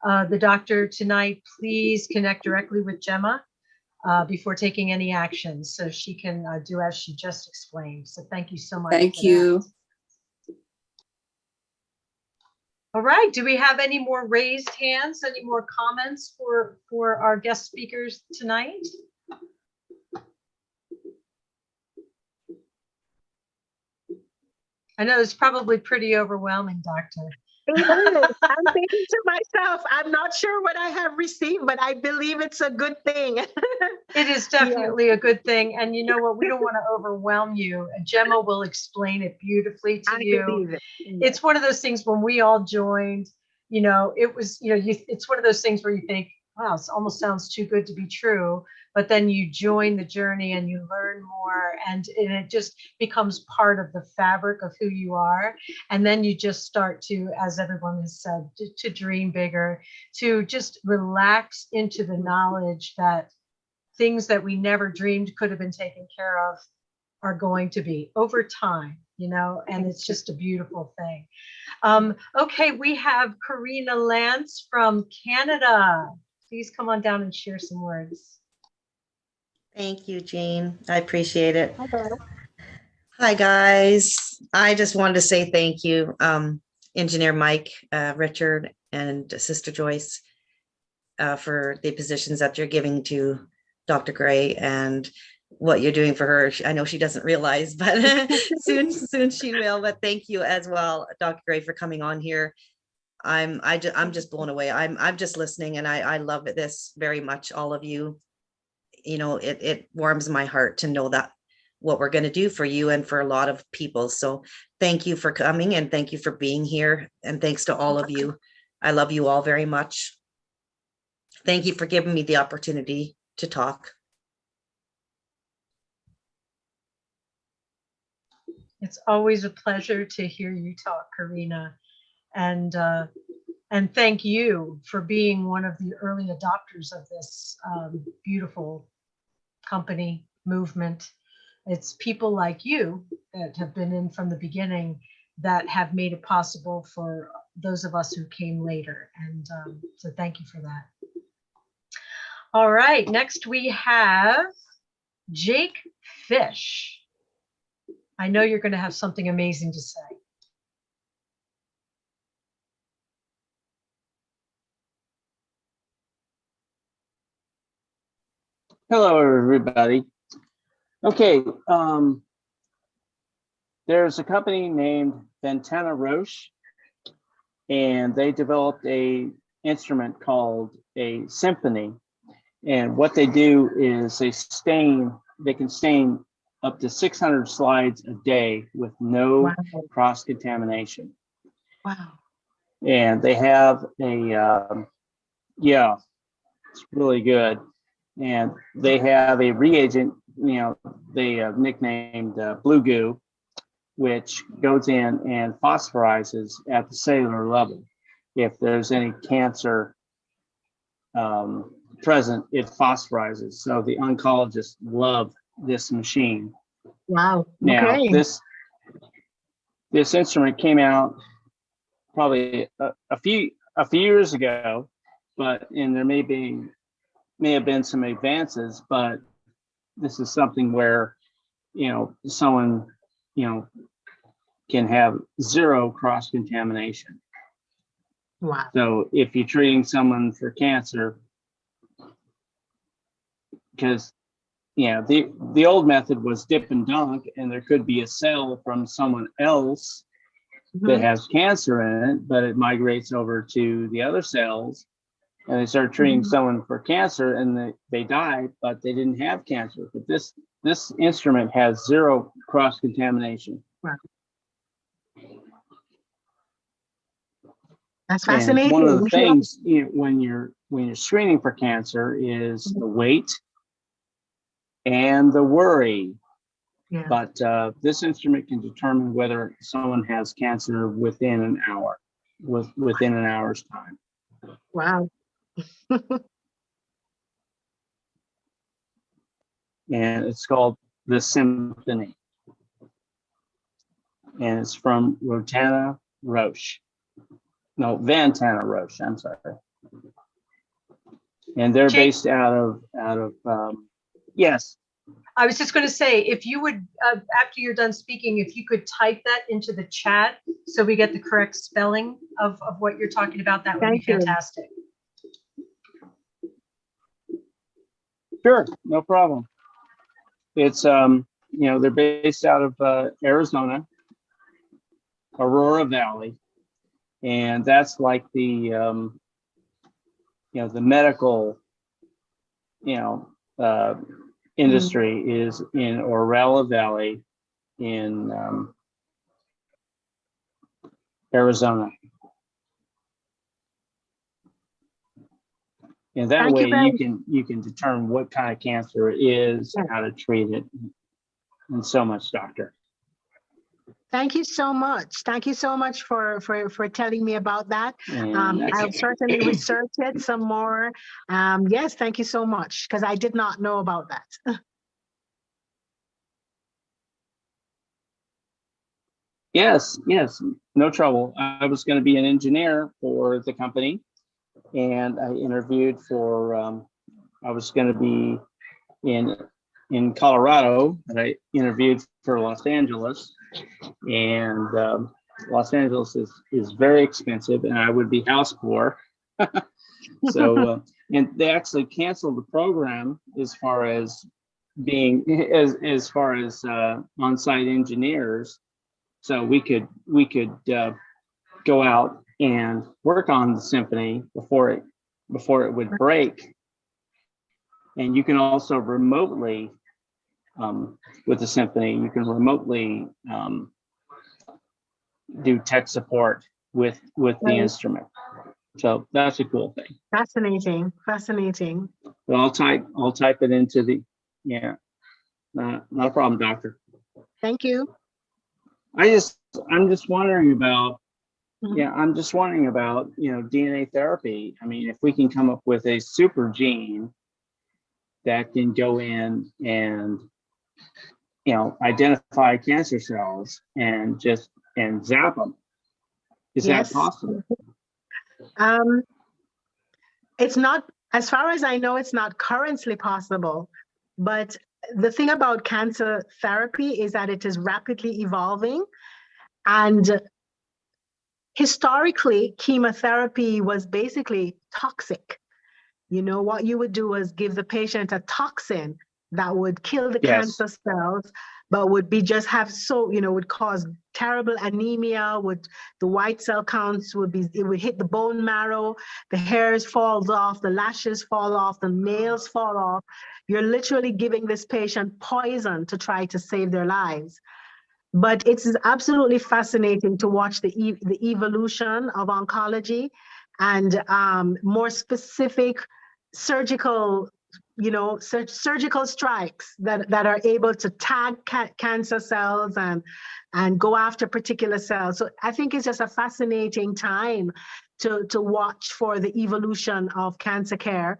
the doctor tonight, please connect directly with Gemma. before taking any action. So she can do as she just explained. So thank you so much. Thank for that. you. All right. Do we have any more raised hands? Any more comments for our guest speakers tonight? I know it's probably pretty overwhelming, Doctor. It is. I'm thinking to myself, I'm not sure what I have received, but I believe it's a good thing. It is definitely a good thing. And you know what? We don't want to overwhelm you. Gemma will explain it beautifully to you. Believe it. It's one of those things when we all joined, it was, it's one of those things where you think, wow, it almost sounds too good to be true. But then you join the journey and you learn more, and it just becomes part of the fabric of who you are. And then you just start to, as everyone has said, to dream bigger, to just relax into the knowledge that things that we never dreamed could have been taken care of are going to be over time, and it's just a beautiful thing. Okay, we have Karina Lance from Canada. Please come on down and share some words. Thank you, Jean. I appreciate it. Hi, guys. I just wanted to say thank you, Engineer Mike, Richard, and Sister Joyce, for the positions that you're giving to Dr. Gray and what you're doing for her. I know she doesn't realize, but soon she will. But thank you as well, Dr. Gray, for coming on here. I'm just blown away. I'm just listening, and I love this very much. All of you, it warms my heart to know that what we're going to do for you and for a lot of people. So thank you for coming, and thank you for being here. And thanks to all of you. I love you all very much. Thank you for giving me the opportunity to talk. It's always a pleasure to hear you talk, Karina. And thank you for being one of the early adopters of this beautiful company movement. It's people like you that have been in from the beginning that have made it possible for those of us who came later. And so thank you for that. All right, next we have Jake Fish. I know you're going to have something amazing to say. Hello, everybody. Okay, there's a company named Ventana Roche, and they developed a instrument called a symphony. And what they do is they can stain up to 600 slides a day with no cross-contamination. Wow. And they have yeah, it's really good. And they have a reagent, they nicknamed Blue Goo, which goes in and phosphorizes at the cellular level. If there's any cancer present, it phosphorizes. So the oncologists love this machine. Wow. Now, Okay. this instrument came out probably a few years ago, and there may have been some advances, but this is something where someone can have zero cross-contamination. Wow. So if you're treating someone for cancer, because the old method was dip and dunk, and there could be a cell from someone else that has cancer in it, but it migrates over to the other cells, and they start treating someone for cancer, and they die, but they didn't have cancer. But this instrument has zero cross-contamination. Wow. That's And fascinating. one of the things when you're screening for cancer is the weight and the worry. Yeah. But this instrument can determine whether someone has cancer within an hour, within an hour's time. Wow. And it's called the Symphony. And it's from Ventana Roche. I'm sorry. And they're based out of Yes. I was just going to say, if you would, after you're done speaking, if you could type that into the chat so we get the correct spelling of what you're talking about, that would be Thank you. fantastic. Sure, no problem. It's they're based out of Arizona, Aurora Valley, and that's like the the medical industry is in Aurora Valley in Arizona. And that Thank way you very- you can determine what kind of cancer it is, how to treat it, and so much, doctor. Thank you so much. Thank you so much for telling me about that. I'll certainly research it some more. Yes, thank you so much, because I did not know about that. Yes, no trouble. I was going to be an engineer for the company, and I interviewed for. I was going to be in Colorado, and I interviewed for Los Angeles, and Los Angeles is very expensive, and I would be house poor. So, and they actually canceled the program as far as being as far as on-site engineers. So we could go out and work on the symphony before it would break. And you can also remotely, with the symphony, you can remotely do tech support with the instrument. So that's a cool thing. Fascinating, fascinating. But I'll type it into the, not a problem, doctor. Thank you. I'm just wondering about, I'm just wondering about, DNA therapy. I mean, if we can come up with a super gene that can go in and, identify cancer cells and zap them. Is that possible? It's not, as far as I know, it's not currently possible. But the thing about cancer therapy is that it is rapidly evolving. And historically, chemotherapy was basically toxic. What you would do was give the patient a toxin that would kill the cancer cells, but would cause terrible anemia, the white cell counts it would hit the bone marrow, the hairs falls off, the lashes fall off, the nails fall off. You're literally giving this patient poison to try to save their lives. But it's absolutely fascinating to watch the evolution of oncology and more specific surgical strikes that are able to tag cancer cells and go after particular cells. So I think it's just a fascinating time to watch for the evolution of cancer care.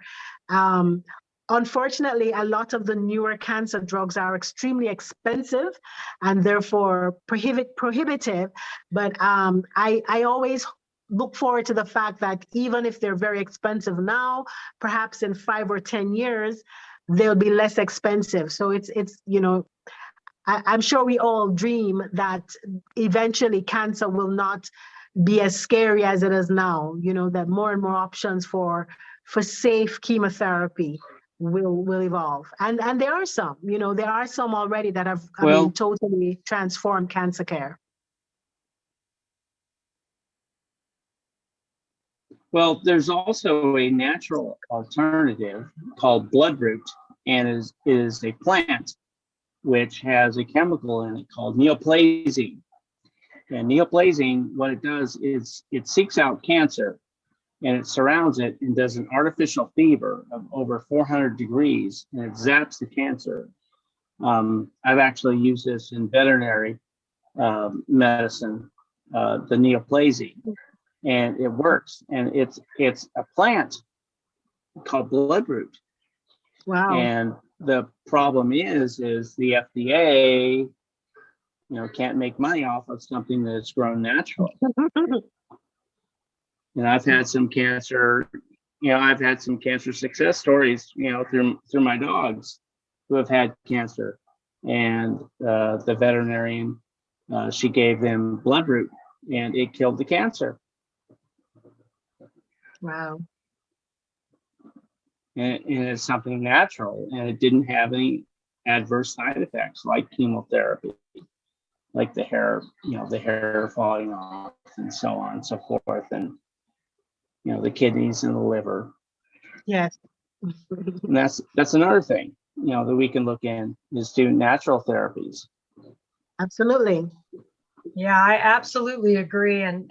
Unfortunately, a lot of the newer cancer drugs are extremely expensive and therefore prohibitive. But I always look forward to the fact that even if they're very expensive now, perhaps in 5 or 10 years, they'll be less expensive. So I'm sure we all dream that eventually cancer will not be as scary as it is now, that more and more options for safe chemotherapy will evolve. And there are some, there are some already that have totally transformed cancer care. Well, there's also a natural alternative called bloodroot, and is a plant which has a chemical in it called neoplazine. And neoplazine, what it does is it seeks out cancer and it surrounds it and does an artificial fever of over 400 degrees, and it zaps the cancer. I've actually used this in veterinary medicine, the neoplazine. And it works, and it's a plant called bloodroot. Wow! And the problem is the FDA, can't make money off of something that's grown naturally. And I've had some cancer, I've had some cancer success stories, through my dogs who have had cancer. And the veterinarian, she gave them bloodroot and it killed the cancer. Wow. And it's something natural, and it didn't have any adverse side effects like chemotherapy, like the hair, the hair falling off and so on and so forth. And, the kidneys and the liver. Yes. And that's another thing, that we can look in is to natural therapies. Absolutely. Yeah, I absolutely agree. And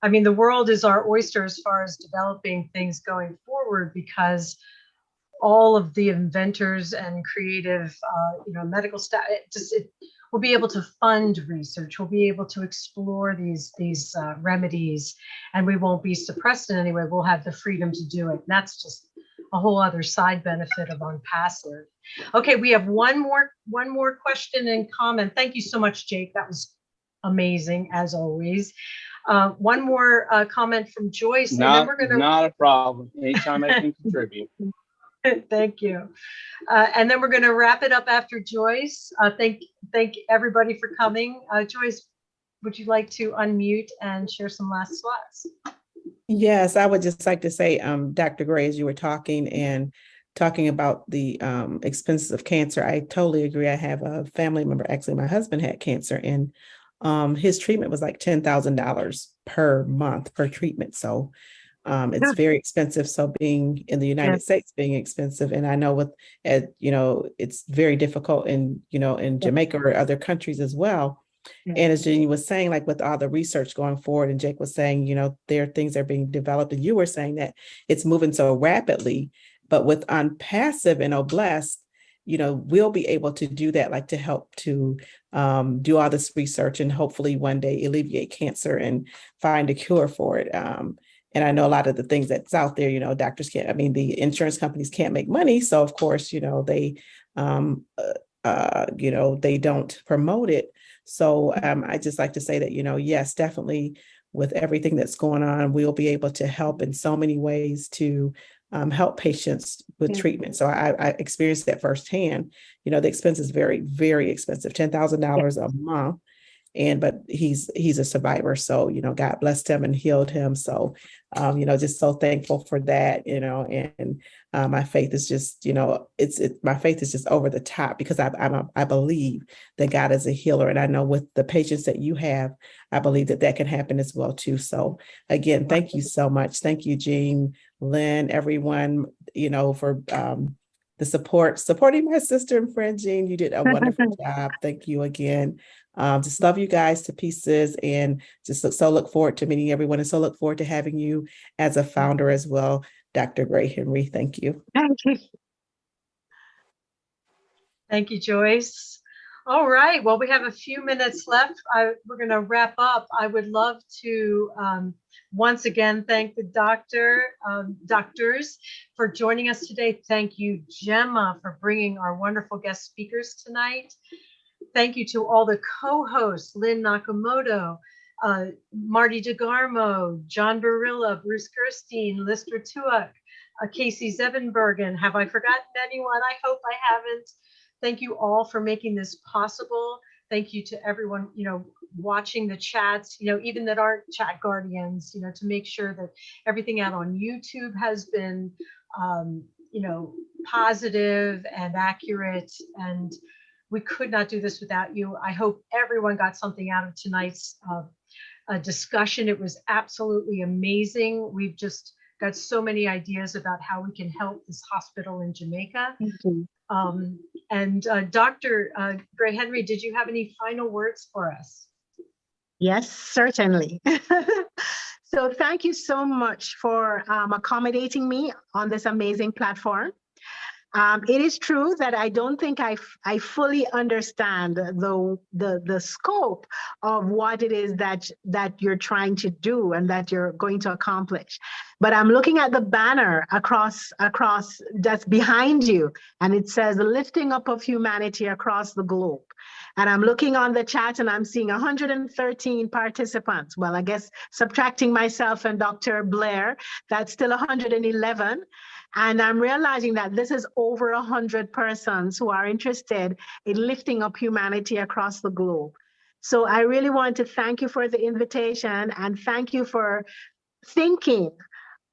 I mean, the world is our oyster as far as developing things going forward, because all of the inventors and creative, medical staff, it will be able to fund research. We'll be able to explore these remedies, and we won't be suppressed in any way. We'll have the freedom to do it. And that's just a whole other side benefit of Onpassive. Okay, we have one more question and comment. Thank you so much, Jake. That was amazing as always. One more comment from Joyce, and then we're going to. Not a problem. Anytime I can contribute. Thank you. And then we're going to wrap it up after Joyce. Thank everybody for coming. Joyce, would you like to unmute and share some last thoughts? Yes, I would just like to say, Dr. Gray, as you were talking about the expenses of cancer, I totally agree. I have a family member, actually, my husband had cancer, and his treatment was like $10,000 per month per treatment. So it's very expensive. So being in the United States being expensive, and I know it's very difficult in Jamaica or other countries as well. And as Jeannie was saying, like with all the research going forward, and Jake was saying, there are things that are being developed, and you were saying that it's moving so rapidly, but with Onpassive and Obless, we'll be able to do that, like to help to do all this research and hopefully one day alleviate cancer and find a cure for it. And I know a lot of the things that's out there, doctors can't, the insurance companies can't make money. So of course, they don't promote it. So I just like to say that, yes, definitely with everything that's going on, we'll be able to help in so many ways to help patients with treatment. So I experienced that firsthand. The expense is very, very expensive, $10,000 a month. But he's a survivor. So, God blessed him and healed him. So, just so thankful for that, and my faith is just, my faith is just over the top, because I believe that God is a healer. And I know with the patients that you have, I believe that can happen as well too. So again, thank you so much. Thank you, Jean, Lynn, everyone, for the supporting my sister and friend, Jean. You did a wonderful job. Thank you again. Just love you guys to pieces, and just so look forward to meeting everyone, and so look forward to having you as a founder as well, Dr. Gray Henry. Thank you. Thank you. Thank you, Joyce. All right, well, we have a few minutes left. We're going to wrap up. I would love to once again thank the doctors for joining us today. Thank you, Gemma, for bringing our wonderful guest speakers tonight. Thank you to all the co-hosts, Lynn Nakamoto, Marty DeGarmo, John Barilla, Bruce Gerstein, Lister Tuak, Casey Zevenbergen. Have I forgotten anyone? I hope I haven't. Thank you all for making this possible. Thank you to everyone, watching the chats, even that aren't chat guardians, to make sure that everything out on YouTube has been, positive and accurate. And we could not do this without you. I hope everyone got something out of tonight's discussion. It was absolutely amazing. We've just got so many ideas about how we can help this hospital in Jamaica. And Dr. Gray Henry, did you have any final words for us? Yes, certainly. So thank you so much for accommodating me on this amazing platform. It is true that I don't think I fully understand the scope of what it is that you're trying to do and that you're going to accomplish. But I'm looking at the banner across that's behind you, and it says the lifting up of humanity across the globe. And I'm looking on the chat and I'm seeing 113 participants. Well, I guess subtracting myself and Dr. Blair, that's still 111. And I'm realizing that this is over 100 persons who are interested in lifting up humanity across the globe. So I really want to thank you for the invitation and thank you for thinking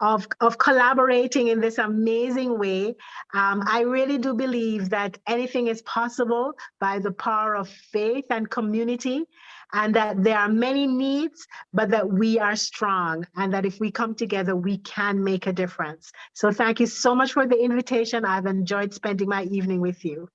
of collaborating in this amazing way. I really do believe that anything is possible by the power of faith and community, and that there are many needs, but that we are strong, and that if we come together, we can make a difference. So thank you so much for the invitation. I've enjoyed spending my evening with you.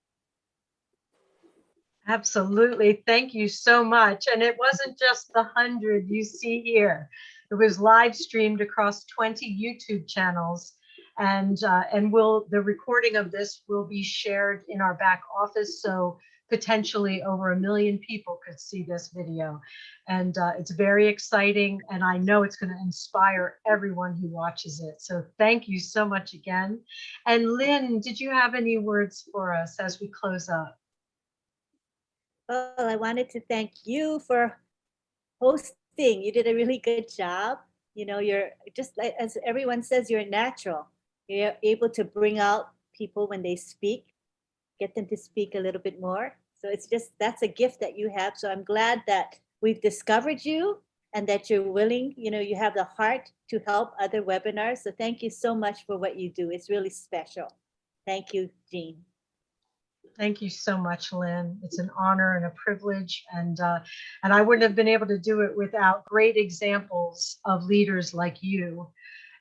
Absolutely. Thank you so much. And it wasn't just the 100 you see here. It was live streamed across 20 YouTube channels. And the recording of this will be shared in our back office. So potentially over 1 million people could see this video. And it's very exciting. And I know it's going to inspire everyone who watches it. So thank you so much again. And Lynn, did you have any words for us as we close up? Well, I wanted to thank you for hosting. You did a really good job. You know, you're just like, as everyone says, you're natural. You're able to bring out people when they speak, get them to speak a little bit more. So it's just, that's a gift that you have. So I'm glad that we've discovered you and that you're willing, you know, you have the heart to help other webinars. So thank you so much for what you do. It's really special. Thank you, Jean. Thank you so much, Lynn. It's an honor and a privilege, and I wouldn't have been able to do it without great examples of leaders like you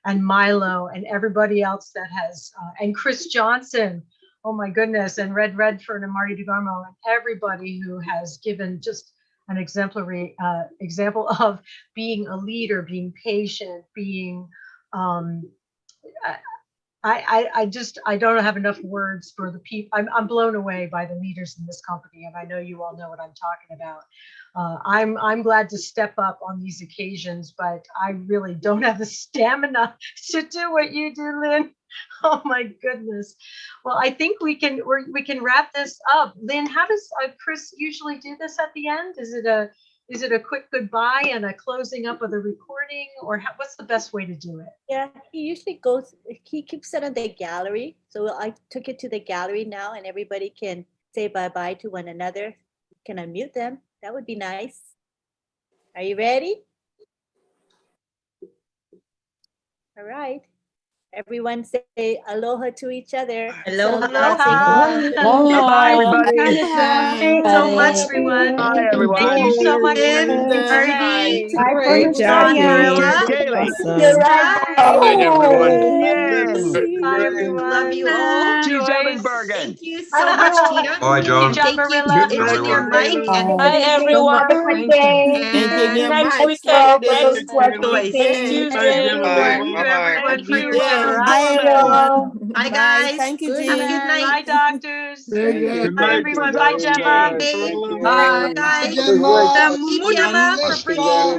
and Milo and everybody else that has, and Chris Johnson, oh my goodness, and Red Redford and Marty DeGarmo, and everybody who has given just an exemplary example of being a leader, being patient, being I don't have enough words for the people. I'm blown away by the leaders in this company, and I know you all know what I'm talking about. I'm glad to step up on these occasions, but I really don't have the stamina to do what you do, Lynn. Oh my goodness. Well, I think we can wrap this up. Lynn, how does Chris usually do this at the end? Is it a quick goodbye and a closing up of the recording, or what's the best way to do it? Yeah, he usually goes, he keeps it on the gallery. So I took it to the gallery now and everybody can say bye-bye to one another. Can unmute them. That would be nice. Are you ready? All right. Everyone say aloha to each other. Aloha. Bye-bye, everybody. Thanks so much, everyone. Bye, everyone. Thank you so much, Lynn, Birdie. Great job, Marilla, Kaylee. Sandra, Good, everyone. Bye, everyone. love you all. Cheese Joyce. Evansburg. Thank you so much, Tina. Bye, John. Good job, Thank you Marilla. to Engineer Mike and Bye, everyone. Thank you. Engineer Next Mike weekend, started next Joyce. Tuesday. Bye. Thank you, Bye-bye. everyone, for your Everyone. Bye, generosity. everyone. Bye, guys. Thank you, Have a Jean. good night. Bye, doctors. Good Bye, night, everyone. Bye, Gemma. guys. Bye, Thank you. guys. Gemma. Mumu, Gemma, for bringing